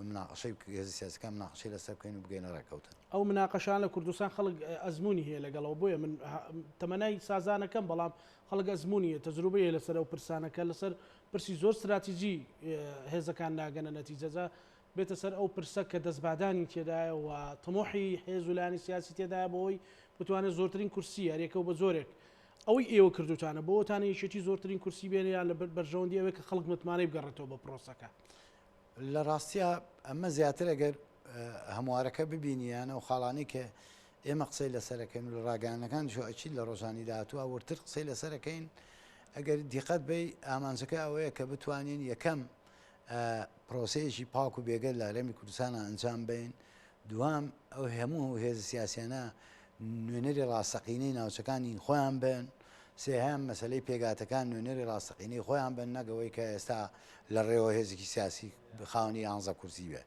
مناقشەی هێزی سیاسەکان مناقشەی لەسەر بکەین و بگەینە ڕێکەوتن ئەو مناقەشان لە کوردستان خەڵک ئەزمموی هەیە لەگەڵەوە بۆیە من تەمەنای سازانەکەم بەڵام خەڵک ئەزممویە تەجروبەیە لەسەر ئەو پرسانەکە لەسەر پرسی زۆر استراتیژی هێزەکان ناگەنە نەتیجەجا بێتە سەر ئەو پرسە کە دەستبادانی تێدایە و تەمۆحی هێزولانی سیاسی تێدایە بۆی بتوانێت زۆرترین کورسی یاریەکە و بە زۆرێک ئەوەی ئێوە کردوتانە بۆتانە یەکێتی زۆرترین کورسی بێنیان لە بەرژەوەندی ئەوەی کە خەڵک متمانەی بگەڕێتەوە بە پرۆسەکە لە ڕاستیە ئەمە زیاتر ئەگەر هەموارەکە ببینیانە و خاڵانی کە ئێمە قسەی لەسەرەکەین و لە ڕاگەانەکان شوئچی لە ڕۆژانی داهاتووە ورتر قسەی لەسەرەکەین ئەگەر دیقەت بی ئامانجەکە ئەوەیە کە بتوانین یەکەم پرۆسەیەکی پاک و بێگەر لە هەرێمی کوردستانە ئەنجام بین دوام ئەو هەموو هێز سیاسیانە نوێنەری ڕاستەقینەی ناوچەکانی خۆیان بن سێهەم مەسلەی پێگاتەکان نوێنەری ڕاستەقینی خۆیان بن نەگەوەی کە ئێستا لە ڕێوە هێزێکی سیاسی خاوەنی 11 کورسی بێ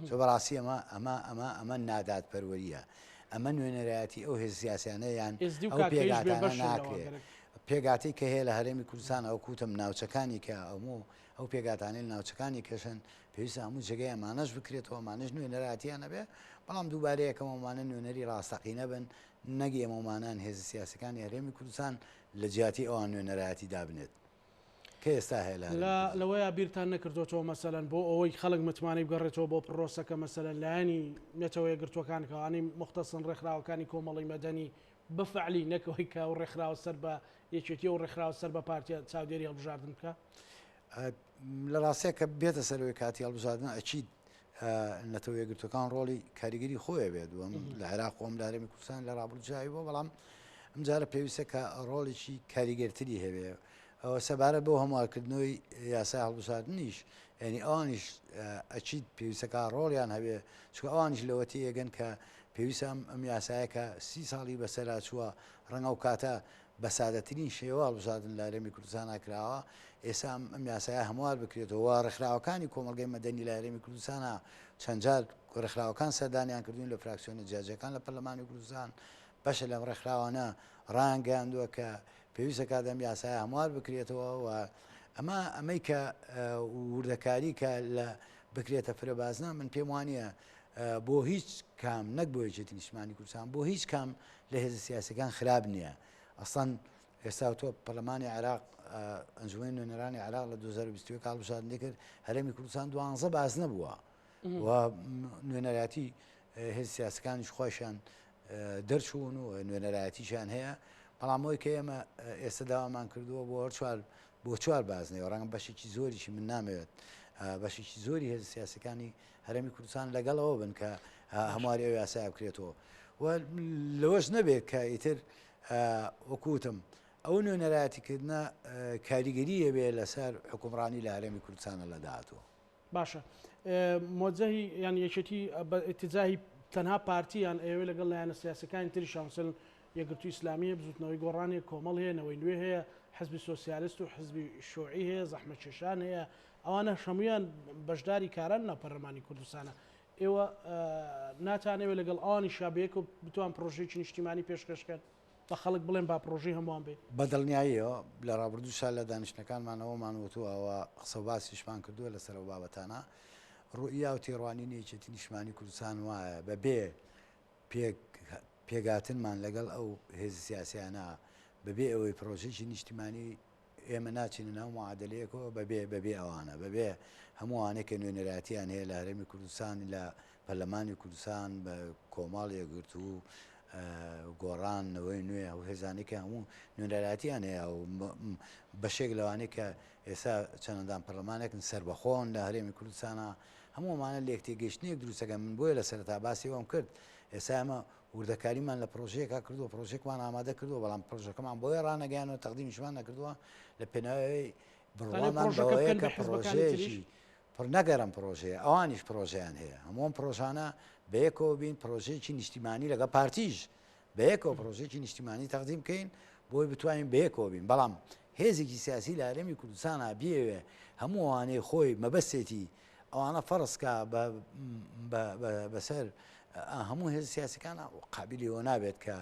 چۆ بەڕاستی ئەمە نادات پەروەریە ئەمە نوێنەرایەتی ئەو هێز سیاسیانە یان ئەو پێگاتانە ناکرێت پێگاتی کە هەیە لە هەرێمی کوردستان ئەو کوتم ناوچەکانی کە ئەو پێگاتانەی ناوچەکانی کەشن پێویستە هەموو جگەی ئەمانەش بکرێتەوە ئەمانش نوێنەراتیانە بێ بەڵام دووبارەیەکەمەمانە نوێنەری ڕاستەقینە بن نەگی ئەمەمانان هێز سیاسەکانی هەرێمی کوردستان لە جیاتی ئەوان نوێنەرایەتی دابنێت کە ئێستا هەیە لەوەیە بیرتان نەکردوەوە مەسەلەن بۆ ئەوەی خەڵک متمانەی بگەڕێتەوە بۆ پرۆسەکە مەسەلەن لایانی نێتەوە یەکگرتوەکان کەوانی مختصن ڕێکخراوەکانی کۆمەڵی مەدەنی بفعلی نەکەوەی کە و ڕێکخراوە سەر بە یەکێتی و ڕێکخراوە سەر بە پارتیا چاودێری هەڵبژاردن بکە لە ڕاستەیە کە بێتە سەرەوەی کاتی هەڵبژاردن ئەچید نەتەوە یەکگرتوەکان ڕۆڵی کاریگەری خۆیە بێت وم لە عێراق خۆم لە هەرێمی کوردستان لە ڕابردووجایی بۆ بەڵام ئەمجارە پێویستە کە ڕۆڵێکی کاریگەرتری هەبێ ئەوە سەبارە بۆ هەموارکردنەوەی یاسای هەڵبژاردنیش ینی ئەوانیش ئەچید پێویستەکە ڕۆڵیان هەبێ چکە ئەوانیش لەوەتی ئێگەن کە پێویستە ئەم یاسایەکە 30 ساڵی بەسەرا چووە ڕەنگە و کاتە بە سادەترین شێوە هەڵبژاردن لە هەرێمی کوردستان ناکراوە ئێستا ئەم یاسایە هەموار بکرێتەوە ڕێکخراوەکانی کۆمەلگەی مەدەنی لە هەرێمی کوردستانە چەند جار ڕێکخراوەکان سەردانیان کردوین لە فراکسیۆنە جیاجەکان لە پەرلەمانی کوردستان بەشە لەم ڕێکخراوانە ڕانگەاندووە کە پێویستە کاتەم یاسایە هەموار بکرێتەوە و ئەمەی کە وردەکاری کە لە بکرێتە فرەبازنە من پێم وانە بۆ هیچ کام نەک بۆ یەکێتی نیشتیمانی کوردستان بۆ هیچ کام لە هێز سیاسەکان خراپ نییە ئەسڵەن ئێستا تۆ پەرلەمانی عێراق ئەنجومەی نوێنەرانی عێراق لە 2020 هەڵبژاردنی کرد هەرێمی کوردستان 12 باز نەبووە و نوێنەرایەتی هێز سیاسەکانیش خۆشیان دەرچوون و نوێنەرایەتیشان هەیە بەڵامەوەی کە ئێمە ئێستا داوامان کردووە بۆ چوار بازنەوە ڕەنگە بەشێکی زۆریشی من نامەوێت بەشێکی زۆری هێز سیاسەکانی هەرێمی کوردستان لەگەڵەوە بن کە هەمواری ئەو یاسای بکرێتەوە و لەوەش نەبێت کە ئیتر وەکوتم ئەو نوێنەرایەتیکردنە کاریگەریە بێ لەسەر حکومڕانی لە هەرێمی کوردستانە لە داهاتوە باشە مۆجەهی یان یەکێتی ئیتیجاهی تەنها پارتیان ئێوە لەگەڵ لایەنە سیاسەکانی تری شانسل یەکگرتووی ئیسلامیە بزوتنەوەی گۆڕانی کۆمەڵ هەیە نەوەی نوێ هەیە حزبی سۆسیالیست و حزبی شۆعی هەیە زەحمەت چێشان هەیە ئەوانە هەمویان بەشداری کاران ناو پەرلەمانی کوردستانە ئێوە ناتانەوێت لەگەڵ ئەوانی شابەیەک و بتوان پرۆژێکی نیشتیمانی پێشکەشکەن بە خەڵک بڵێن با پرۆژەی هەمووان بێ بەدڵنیاییەوە لە ڕابردوو سال لە دانیشتەکانمانەوەمان وتووەوە قسە و باسیشمان کردووە لەسەر ئەو بابەتانە ڕوئیا و تێڕوانی یەکێتی نیشتیمانی کوردستان وایە بەبێ پێگاتنمان لەگەڵ ئەو هێز سیاسیانە بەبێ ئەوەی پرۆژێکی نیشتیمانی ئێمە ناچینە ناو معادلەیەکەوە بەبێ ئەوانە بەبێ هەمووانێک کە نوێنەراتیان هەیە لە هەرێمی کوردستان لە پەرلەمانی کوردستان بە کۆمەڵ یەکگرت و گۆڕانەوەی نوێ ئەو هێزانێکی هەموو نوێنەراتیان هەیە و بەشێک لەوانەیە کە ئێستا چەندەندان پەرلەمانێکن سربەخۆن لە هەرێمی کوردستانە هەموومانە لێک تێگەیشتنێک دروستەکە من بۆیە لە سەرەتا باسی ئەوم کرد ئێستا ئەمە وردەکاریمان لە پرۆژەیەکە کردووە پرۆژێکمان ئامادە کردووە بەڵام پرۆژەکەمان بۆیە ڕانەگەیانەوە تەقدیمیشمان نەکردووە لە پێناوی بڕوامان بەوەیە کە پرۆژەیەکی پڕ نەگەرم پرۆژەیە ئەوانیش پرۆژیان هەیە هەمووم پرۆژانە بەیەکەوە بین پرۆژەیەکی نیشتیمانی لەگە پارتیژ بەیەکەوە پرۆژێکی نیشتیمانی تەقدیم بکەین بۆی بتوانین بەیەکەوە بین بەڵام هێزێکی سیاسی لە هەرێمی کوردستانە بێوێ هەموو ئەوانەی خۆی مەبەستێتی ئەوانە فەرسکە بەسەر هەموو هێز سیاسەکان قابلیەوە نابێت کە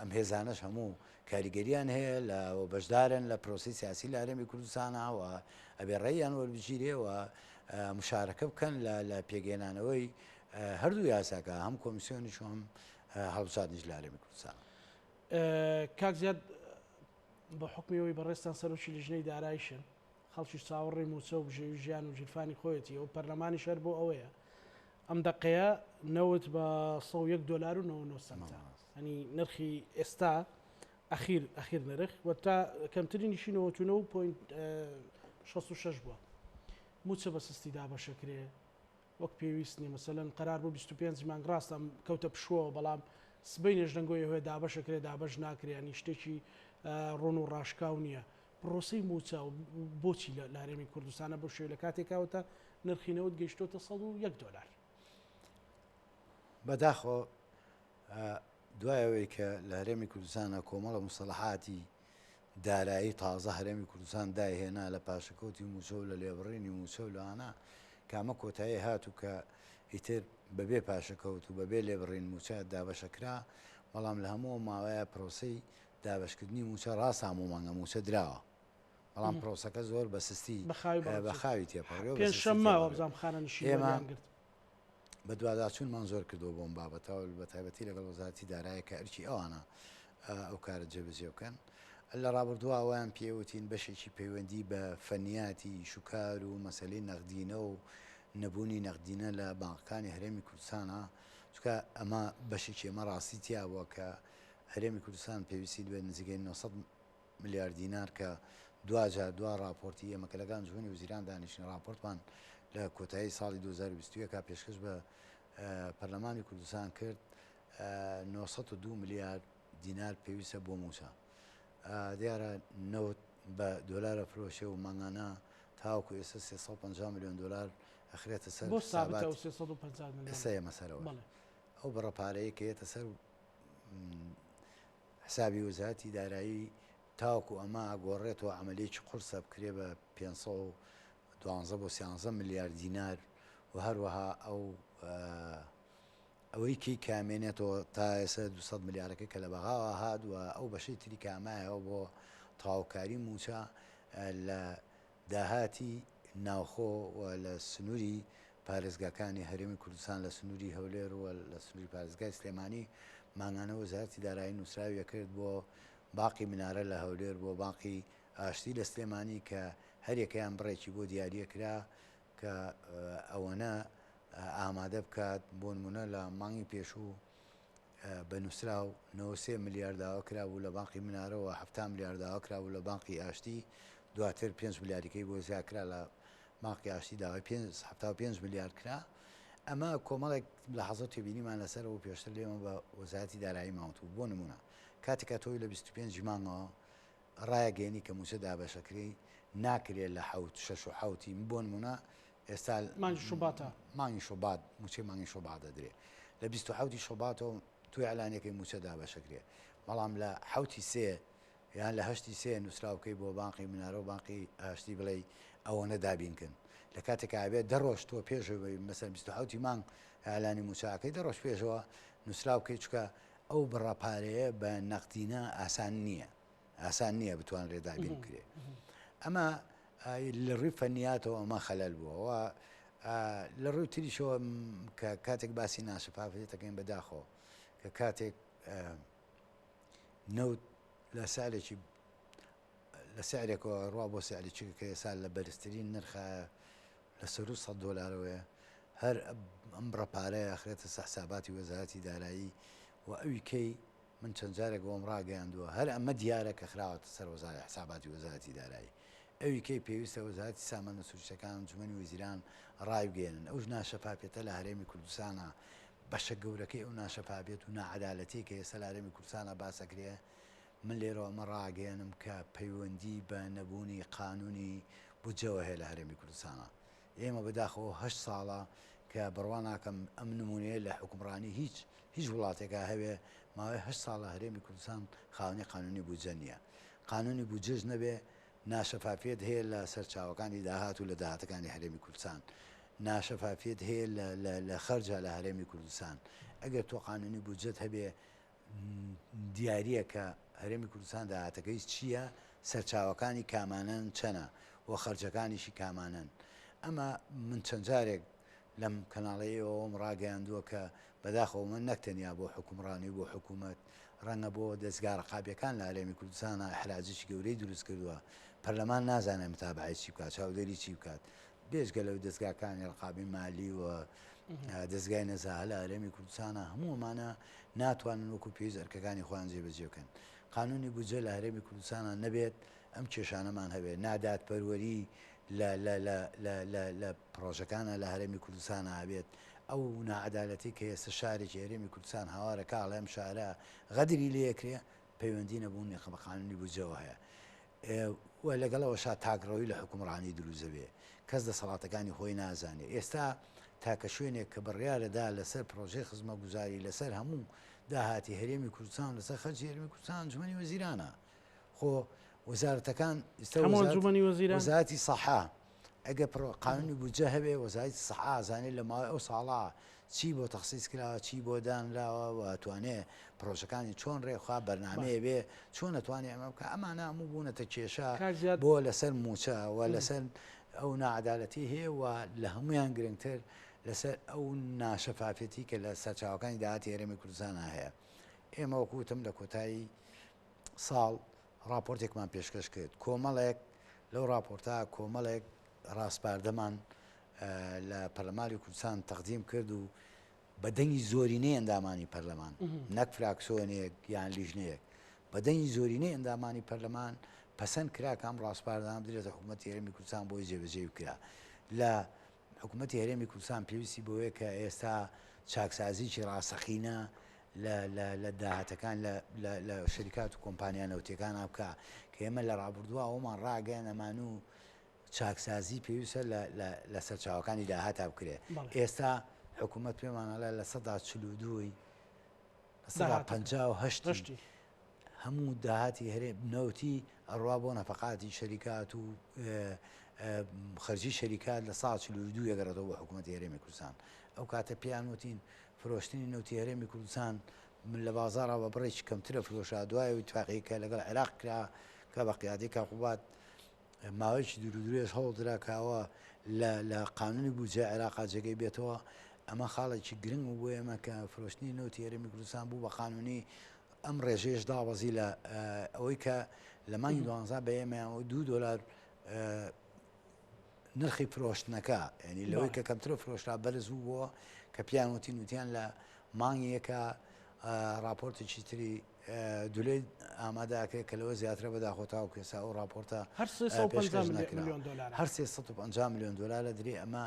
ئەم هێزانش هەموو کاریگەریان هەیە لە بەشدارن لە پرۆسی سیاسی لە هەرێمی کوردستانە و ئەبێ ڕێیان وەربگیرێ و مشارەکە بکەن لە پێگەێنانەوەی هەردوو یاساکە هەم کۆمیسیۆنیش و هەم هەڵبژاردنیش لە هەرێمی کوردستان کاک زیاد بە حکمیەوەی بەڕێستان سەرۆکی لیژنەی دارایشن خەڵکی چاوەڕێی موچە و بژێوی ژیان و ژیرفانی خۆیەتی ئەو پەرلەمانی شەر بۆ ئەوەیە ئەم دقەیە نەوت بە $100 ئەنی نرخی ئێستا ئەخیر نرخ و تا کەمترینیشی 99.66 بووە موچە بە سستی دابەشەکرێ وەک پێویستنی مەسەلەن قەرار بۆ 25 مانگ ڕاستە کەوتە پشووە بەڵام سبەینێش دەنگۆی هۆی دابەشەکرێ دابەش ناکرێنی شتێکی ڕۆن و ڕاشکاو نییە پرۆسی موچە و بۆچی لە هەرێمی کوردستانە بۆ شێو لە کاتێکاوتە نرخینەوەت گەیشتۆتە $101 بەداخۆ دوایەوەی کە لە هەرێمی کوردستانە کۆمەڵە مستەڵەحاتی دارایی تازە هەرێمی کوردستان داهێنا لە پاشەکەوتی موچە و لە لێبڕینی موچە و لەوانە کامە کۆتایی هاتوو کە ئیتر بەبێ پاشەکەوت و بەبێ لێبڕین موچە دابەشەکرا بەڵام لە هەموو ماوەیە پرۆسەی دابشکردنی موچە ڕاستاموو مانگە موچە دراوە بەڵام پرۆسەکە زۆر بە سستی بەخاوی تێپەڕێەوە پێشەماوە بزانام خانەنشین ئێمە بە دوواداچوونمان زۆر کردو بۆم بابەتەوە بە تایبەتی لەگەڵ وەزارەتی دارایە کە ئەرکی ئەوانە ئەو کارە جێبەجێ بکەن لە ڕابردووە ئەویان پێوتین بەشێکی پەیوەندی بە فەنیاتی شوکار و مەسلەی نەقدینە و نەبوونی نەقدینە لە بانکەکانی هەرێمی کوردستانە چکە ئەمە بەشێکی ئەمە ڕاستی تیا بووە کە هەرێمی کوردستان پێویستی دوێت نزیگەی 900 ملیارد دینار کە دوا راپۆرتی ئێمە کە لەگەڵ جوانی وزیران دانیشتین راپۆرتمان لە کۆتایی ساڵی 2020 کا پێشکەش بە پەرلەمانی کوردستان کرد 902 میلیارد دینار پێویستە بۆ موچە دیارە نەوت بە دۆلارە فرۆشێ و ماگانە تاوەکو ئێستا 350 میلیۆن دلار ئەخرێتە سەر ئێستا مەسەرەوە ئەو بەڕەپارەیە کە هێتە سەر حسابی وەزارەتی دارایی تاوەکو ئەمە گۆڕێتەوە عملەیەکی قورسە بکرێ بە 512 بۆ 13 میلیارد دینار و هەروەها ئەوەی کی کامێنێتەوە تا ئێستا 200 میلیارەکە کە لە بەغاوە هاتووە ئەو بەشەی تری کامایەوە بۆ تاوکاری موچە لە داهاتی ناوخۆ و لە سنووری پارێزگاکانی هەرێمی کوردستان لە سنووری هەولێر و لە سنووری پارێزگای سلێمانی ماگانە وەزارەتی دارایی نووسراویە کرد بۆ باقی منارە لە هەولێر بۆ باقی ئاشتی لە سلێمانی کە هەرێکیان بڕێکی بۆ دیاریە کرا کە ئەوەنە ئامادە بکات بۆ نمونە لە مانگی پێشوو بە نووسراو 93 میلیارداوە کرابوو لە بانقی منارەوە 7 میلیارداوە کرابوو لە بانقی ئاشتی دواتر 5 میلیاردەکەی بۆ زیادکرا لە بانقی ئاشتی داوای 5 میلیارد کرا ئەمە کۆمەڵێک لە حەزە تێبینیمان لەسەرەوە پێشتر لێمە بە وەزارەتی دارایی ماوەتوو بۆ نمونە کاتێکە تۆی لە 25 مانگەوە ڕایەگەێنی کە موچە دابەشەکری ناکرێت لە 6 و 7 بۆ نمونە ئێستا مانگی شوبات موچەی مانگی شوبات دەدرێت لە 27 شوباتەوە توی ئەلانەکەی موچە دابەشەکرێ بەڵام لە 7 یان لە 8 نووسراوکەی بۆ بانقی منارە و بانقی ئاشتی بڵێ ئەوەنە دابینکن لە کاتێک ئابێت دەڕۆژ تۆ پێشەوەی مەسەر 27 مانگ ئالانی موچاکەی دەڕۆژ پێشەوە نووسراوکەی چکە ئەو بڕەپارەیە بە نەقدینە ئاسان نییە بتوان ڕێدابین کرێ ئەمە لە ڕووی فەنیاتەوە ئەمە خەلەل بووەوە لە ڕووی تریشەوە کە کاتێک باسی ناشەفافێتەکەین بەداخەوە کە کاتێک نەوت لە سالێکی لە سعرێکەوە ڕوا بۆ سعرێکی کە ئێستا لە بەرزترین نرخە لە سەر و 100 دلارەوەیە هەر ئەم ڕەپارەیە ئەخرێتە حساباتی وەزارەتی دارایی و ئەوی کەی من چەند جارێک بۆم ڕاگەیاندووە هەر ئەمە دیارە کە خراوەتە سەر وەزارەتی حساباتی وەزارەتی دارایی ئەوی کەی پێویستە وەزارەتی سامانە سروشتەکان جومەنی وەزیران ڕایبگەێنن ئەو ناشەفافێتە لە هەرێمی کوردستانە بەشە گەورەکەی ئەو ناشەفافێت و نەعەدالەتی کە ئێستا لە هەرێمی کوردستانە باسەکرێ من لێرەوە ئەمە ڕاگەێنم کە پەیوەندی بە نەبوونی قانونی بودجەوە هەیە لە هەرێمی کوردستانە ئێمە بەداخەوە 8 ساڵە کە بڕوان ناکەم ئەم نمونەیە لە حکومڕانی هیچ وڵاتێکە هەوێ ماوەی 8 ساڵە هەرێمی کوردستان خاوەنی قانونی بودجە نییە قانونی بودجەش نەبێ ناشەفافێت هەیە لە سەرچاوەکانی داهات و لە داهاتەکانی هەرێمی کوردستان ناشەفافێت هەیە لە خەرجە لە هەرێمی کوردستان ئەگەر تۆ قانونی بودجەت هەبێ دیارە کە هەرێمی کوردستان داهاتەکەی چییە سەرچاوەکانی کامانن چەنە و خەرجەکانیشی کامانن ئەمە من چەند جارێک لەم کەناڵەیەوەم ڕاگەیاندووە کە بەداخەوە من نەکتەنیا بۆ حکومڕانی بۆ حکوومەت ڕەنگە بۆ دەستگا ڕقابیەکان لە هەرێمی کوردستانە حراجێکی گەورەی دروست کردووە پەرلەمان نازانێت متابعەتی چی بکات چاودێری چی بکات بێژگە لەو دەستگاکانی ڕقابی مالی و دەستگای نەزاهە لە هەرێمی کوردستانە هەموومانە ناتوانن وەکو پێویست ئەرکەکانی خۆیان جێبەجێ بکەن قانونی بودجە لە هەرێمی کوردستانە نەبێت ئەم کێشانەمان هەبێت نادات پەروەری لە پرۆژەکانە لە هەرێمی کوردستانە هەبێت ئەو نائەدالەتی کە ئێستا شارێکی هەرێمی کوردستان هاوارە کاڵە ئەم شارە غەدری لێکرێ پەیوەندی نەبوونی بە قانونی بودجەوە هەیە و لەگەڵەوە شا تاگڕەوی لە حکومڕانی دروزە بێ کەس دەسەڵاتەکانی خۆی نازانێت ئێستا تاکە شوێنێک کە بڕیارەدا لەسەر پرۆژەی خزمە گوزاری لەسەر هەموو داهاتی هەرێمی کوردستان لەسەر خەرجی هەرێمی کوردستان ئەنجومەنی وەزیرانە خۆ وەزارەتەکان وەزارەتی سەحا ئەگە قانونی بودجە هەبێ وەزارەتی سەحا ئازانێت لە ماوەی ئەو ساڵە چی بۆ تەخسیس کراوە چی بۆ دانراوە و ئەتوانێت پرۆژەکانی چۆن ڕێخوا بەرنامەیە بێ چۆن ئەتوانێت ئەمە بکە ئەمانە هەموو بوونەتە کێشە بۆ لەسەر موچە و لەسەر ئەو نەعەدالەتی هەیە و لە هەمویان گرنگتر لەسەر ئەو ناشەفافەتی کە لە سەرچاوەکانی داهاتی هەرێمی کوردستانە هەیە ئێمە وەکوتم لە کۆتایی ساڵ راپۆرتێکمان پێشکەش کرد کۆمەڵێک لەو راپۆرتا کۆمەڵێک ڕاستپاردەمان لە پەرلەمانی کوردستان تەقدیم کرد و بەدەنگی زۆرینەی ئەندامانی پەرلەمان نەک فراکسۆنێک یان لیژنەیەک بەدەنگی زۆرینەی ئەندامانی پەرلەمان پەسەند کرا کە ئەم ڕاستپاردەمان بدرێتە حکوومەتی هەرێمی کوردستان بۆی جێبەجێ بکرا لە حکوومەتی هەرێمی کوردستان پێویستی بۆیە کە ئێستا چاکسازیی ڕاستەقینە لە داهاتەکان لە شەریکات و کۆمپانیا نەوتیەکان بکە کە ئێمە لە ڕابردووە ئەومان ڕاگەیەنەمان و چاکسازی پێویستە لە سەرچاوەکانی داهاتا بکرێت ئێستا حکوومەت پێمانەڵە لە 140 هەموو داهاتی هەرێ نەوتی ئەڕوا بۆ نەفقاتی شەریکات و خەرجی شەریکات لە 142 یەگەڕێتەوە بۆ حکوومەتی هەرێمی کوردستان ئەو کاتە پێیان وتین فرۆشتنی نەوتی هەرێمی کوردستان من لە بازاڕە بە بڕێکی کەمترە فرۆشا دوای وتفاقی کە لەگەڵ عێراق کرا کە بە قیادەی کاقوبات ماوەیەکی دوورودرێژ هەوڵدرا کاوە لە قانونی بودجە عێراقا جێگەی بێتەوە ئەمە خاڵێکی گرنگ بۆ ئێمە کە فرۆشتنی نەوتی هەرێمی کوردستان بوو بە قانونی ئەم ڕێژەیەش دابەزی لە ئەوەی کە لە مانگی 12 بە ئێمە $2 نرخی فرۆشتنەکە ینی لەوەی کە کەمترە فرۆشرا بەرز بوو بووە کە پیان وتیان لە مانگیەکە راپۆرتێکی تری دولێ ئامادەکرێت کە لەوە زیاترە بەداخۆتا و کێسا و راپۆرتە هەر $350 ملیۆن درێ ئەمە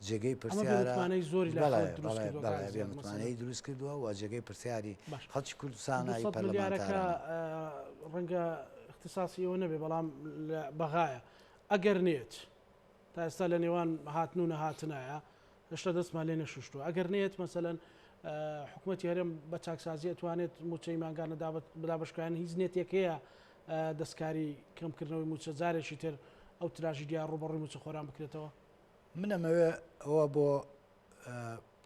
جێگەی پرسیارە متمانەی دروست کردووە و جێگەی پرسیاری خەڵکی کوردستانە پەرلەمانتارەکە ڕەنگە اختصاسیەوە نەبێ بەڵام بەغایە ئەگەر نێت تا ئێستا لە نێوان هاتن و نەهاتنایە هێشتا دەستمان لێ نەشوشتووە ئەگەر نێت مەسەلەن حکوومەتی هەرێم بە چاکسازی ئەتوانێت موچەی ماگانە بدابشکیان هیچ نێتێکەیە دەستکاری کەمکردنەوەی موچە جارێکی تر ئەو تراژی دیار ڕوبەڕووی موچە خۆران بکرێتەوە منەمەوێ ئەوە بۆ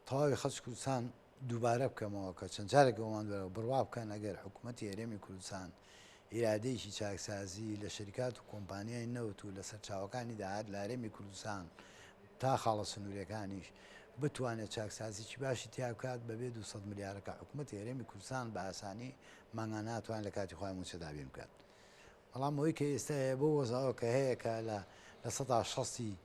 تەواوی خەڵکی کوردستان دووبارە بکەمەوە کە چەند جارێک ئەومان بڕوا بکەن ئەگەر حکوومەتی هەرێمی کوردستان ئیرادەیەکی چاکسازی لە شەریکات و کۆمپانیای نەوت و لە سەرچاوەکانی داهات لە هەرێمی کوردستان تا خاڵە سنوورەکانیش بتوانێت چاکسازیی باشی تیا بکات بەبێ 200 ملیارەکە حکوومەتی هەرێمی کوردستان بە ئاسانی مانگان ناتوان لە کاتی خۆی موچەدابین بکات بەڵام ئەوەی کە ئێستا بۆ وەزاوە کە هەیە کە لە 160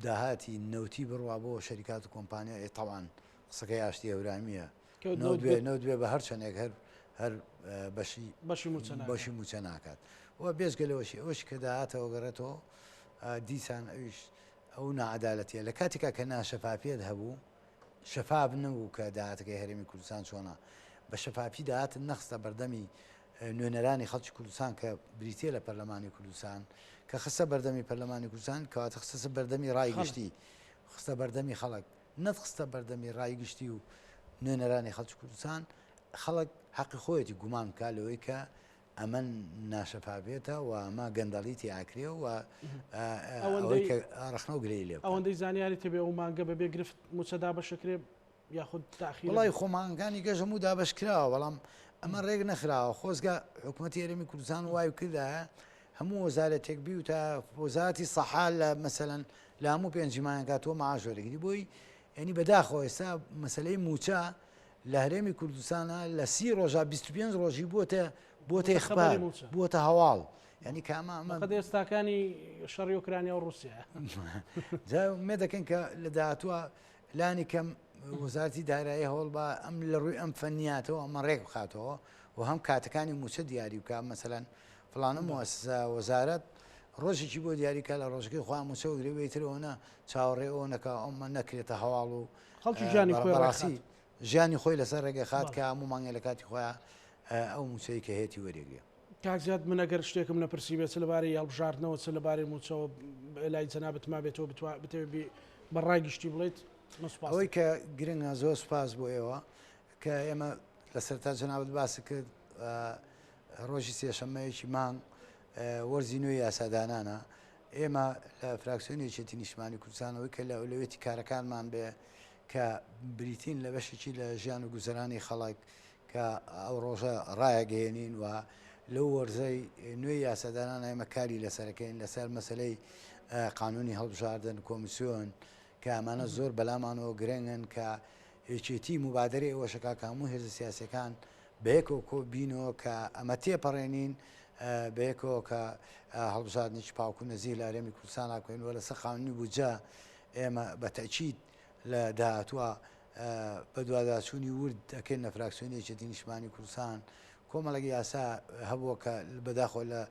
داهاتی نەوتی بڕوا بۆ شەریکات و کۆمپانیا تەوان قسەکەی ئاشتی هەورامیە نەوت بێ بە هەر چەندێک هەر بەشی موچە ناکات و بێژگە لەوەشی ئەوش کە داهاتەوە گەڕێتەوە دیسان ئەویش ئەو نەعەدالەتیە لە کاتێکا کە ناشەفافیت هەبوو شەفاف نەبوو کە داهاتەکەی هەرێمی کوردستان چۆنە بە شەفافی داهاتن نەخستە بەردەمی نوێنەرانی خەڵکی کوردستان کە بریتە لە پەرلەمانی کوردستان کە خستە بەردەمی پەرلەمانی کوردستان کەواتە خستە بەردەمی ڕای گشتی خستە بەردەمی خەڵک نەخستە بەردەمی ڕای گشتی و نوێنەرانی خەڵکی کوردستان خەڵک حەقی خۆیەتی گومان بکە لەوەی کە ئەمە ناشەفافێتە و ئەمە گەندەڵیتی ئاکرێ و ئەوەی کە ڕخنە و گرەی لێ ئەوەندەی زانیاری تەبێ ئەو مانگە بەبێ گرفت موچەدا بەشەکرێ یاخود تاخیر وڵی خۆمانگانی گەژە و دابشکراوە بەڵام ئەمە ڕێک نەخراوە خۆزگە حکوومەتی هەرێمی کوردستان وای کردایە هەموو وەزارەتێک بی و تا وەزارەتی سەحا لە مەسەلەن لە هەموو پێنجمانگاتەوە مەعاشۆرەگیری بۆی ینی بەداخەوە ئێستا مەسلەی موچە لە هەرێمی کوردستانە لە 30 ڕۆژە 25 ڕۆژی بۆتە ئەخبار بووەتە هەواڵ ینی کامە ئێستاکانی شەڕی ئۆکرانیا و رووسیا مێ دەکەن کە لە داهاتووە لانی کەم وەزارەتی دارایی هەوڵ بە ئەم لە ڕووی ئەم فەنیاتەوە ئەمە ڕێک بخاتەوە و هەم کاتەکانی موچە دیاری بکە مەسەلەن فڵانە مؤسسە وەزارەت ڕۆژێکی بۆ دیاریکە لە ڕۆژەکەی خۆیان موچە و درێوێترەوەنە چاوەڕێەوە نەکە ئەمە نەکرێتە هەواڵ و خەڵکی ژیانی خۆی ژیانی خۆی لەسەر ڕێگە خات کە هەموو مانگە لە کاتی خۆیان ئەو موچەی کە هێتی وەرێگرێ کاکزیاد من ئەگەر شتێکم نەپرسی بێت لەبارەی هەڵبژاردنەوە چ لەبارەی موچەوە لای جەنابەت ما بێتەوە بتەوێت بەڕای گشتی بڵێیت ئەوەی کە گرنگە زۆر سپاس بۆ ئێوە کە ئێمە لە سەرتا جەنابەت باسی کرد ڕۆژی سێشەممەیەکی مانگ وەرزی نوێی یاسادانانە ئێمە لە فراکسیۆنی یەکێتی نیشتمانی کوردستانەوەی کە لە ئەولەوێتی کارەکانمان بێ کە بریتین لە بەشێکی لە ژیان و گوزەرانی خەڵک کە ئەو ڕۆژە ڕایەگەێنین و لەو وەرزەی نوێی یاسادانان ئێمە کاری لەسەرەکەین لەسەر مەسلەی قانونی هەڵبژاردن کۆمیسیۆن کە ئەمانە زۆر بەلامانەوە گرنگن کە یەکێتی مبادرەی ئەوەشەکە کە هەموو هێزە سیاسەکان بەیەکەوە کۆ بینەوە کە ئەمە تێپەڕێنین بەیەکەوە کە هەڵبژاردنێکی پاوکو نەزیە لە هەرێمی کوردستان ناکەین وە لەسەر قانونی بودجە ئێمە بە تەکید لە داهاتووە بە دوواداچوونی ورد دەکەین لە فراکسیۆنی یەکێتی نیشتمانی کوردستان کۆمەڵێک یاسا هەبووە کە بەداخۆ لە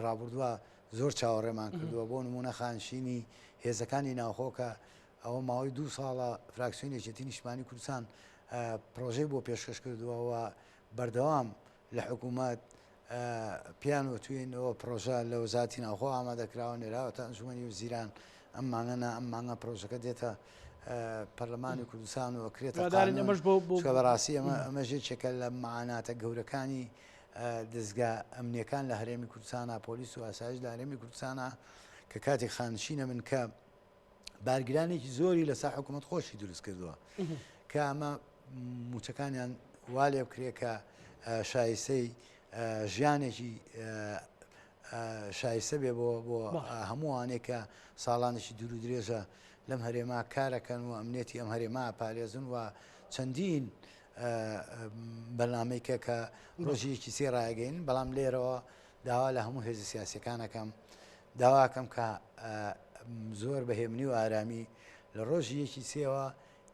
ڕابردووە زۆر چاوەڕێمان کردووە بۆ نمونە خانشینی هێزەکانی ناوخۆکە ئەوە ماوەی 2 ساڵە فراکسیۆنی یەکێتی نیشتمانی کوردستان پرۆژەی بۆ پێشکەش کردووەوە بەردەوام لە حکوومەت پیان وتوێنەوە پرۆژە لە وەزارەتی ناوخۆ ئامادەکراوە نێراوە تا ئەنجومەنی وەزیران ئەم مانگەنە ئەم مانگە پرۆژەکە دێتە پەرلەمانی کوردستان و ئەکرێتە بەڕاستی ئەمە ژێکێکە لە معاناتە گەورەکانی دەستگا ئەمنیەکان لە هەرێمی کوردستانە پۆلیس و ئاسایش لە هەرێمی کوردستانە کە کاتێک خانشینە من کە بارگرانێکی زۆری لەسەر حکوومەت خۆشی دروست کردووە کە ئەمە موچەکانیان وا لێ بکرێ کە شایستەی ژیانێکی شایستە بێ بۆ هەمووانێک کە ساڵانێکی دوور و درێژە لەم هەرێما کارەکەن و ئەمنێتی ئەم هەرێما پارێزن و چەندین بەرنامەیەکە کە ڕۆژیەکی سێ ڕایگەین بەڵام لێرەوە داوا لە هەموو هێزە سیاسەکانەکەم داواکەم کە زۆر بەهێمنی و ئارامی لە ڕۆژی یەکی سێوە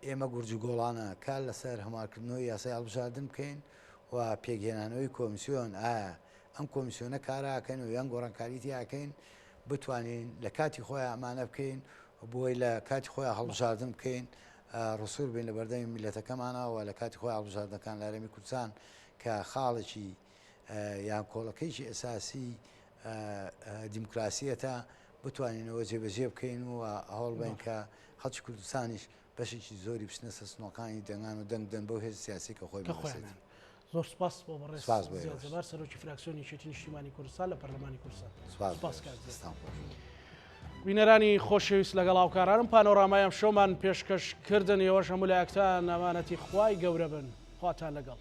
ئێمە گورج و گۆڵانە کار لەسەر هەمارکردنەوەی یاسای هەڵبژاردن بکەین و پێگەێنانەوەی کۆمیسیۆن ئایا ئەم کۆمیسیۆنە کاراکەین و یان گۆڕانکاریتی یاکەین بتوانین لە کاتی خۆیان ئەمانە بکەین بۆی لە کاتی خۆیان هەڵبژاردن بکەین ڕسوور بین لە بەردەمی میلەتەکەمانەوە لە کاتی خۆی هەڵبژاردنەکان لە هەرێمی کوردستان کە خاڵێکی یان کۆڵەکەیکی ئەساسی دیموکراسیەتە بتوانینەوە جێبەجێ بکەین و هەوڵ بین کە خەڵکی کوردستانیش بەشێکی زۆری بچنە سەر سنووەکانی دەنگان و دەنگدەن بەو هێز سیاسی کە خۆی بەخۆیان. زۆر سپاس بۆ بەڕێز زیاد سەرۆکی فراکسیۆنی یەکێتی نیشتیمانی کوردستان لە پەرلەمانی کوردستان. بینەرانی خۆشەویست لەگەڵ هاوکارانم پانۆرامایەم شۆمان پێشکەش کردن ئێوەش هەموو لایەکتان ئەمانەتی خوای گەورە بن خواتان لەگەڵ.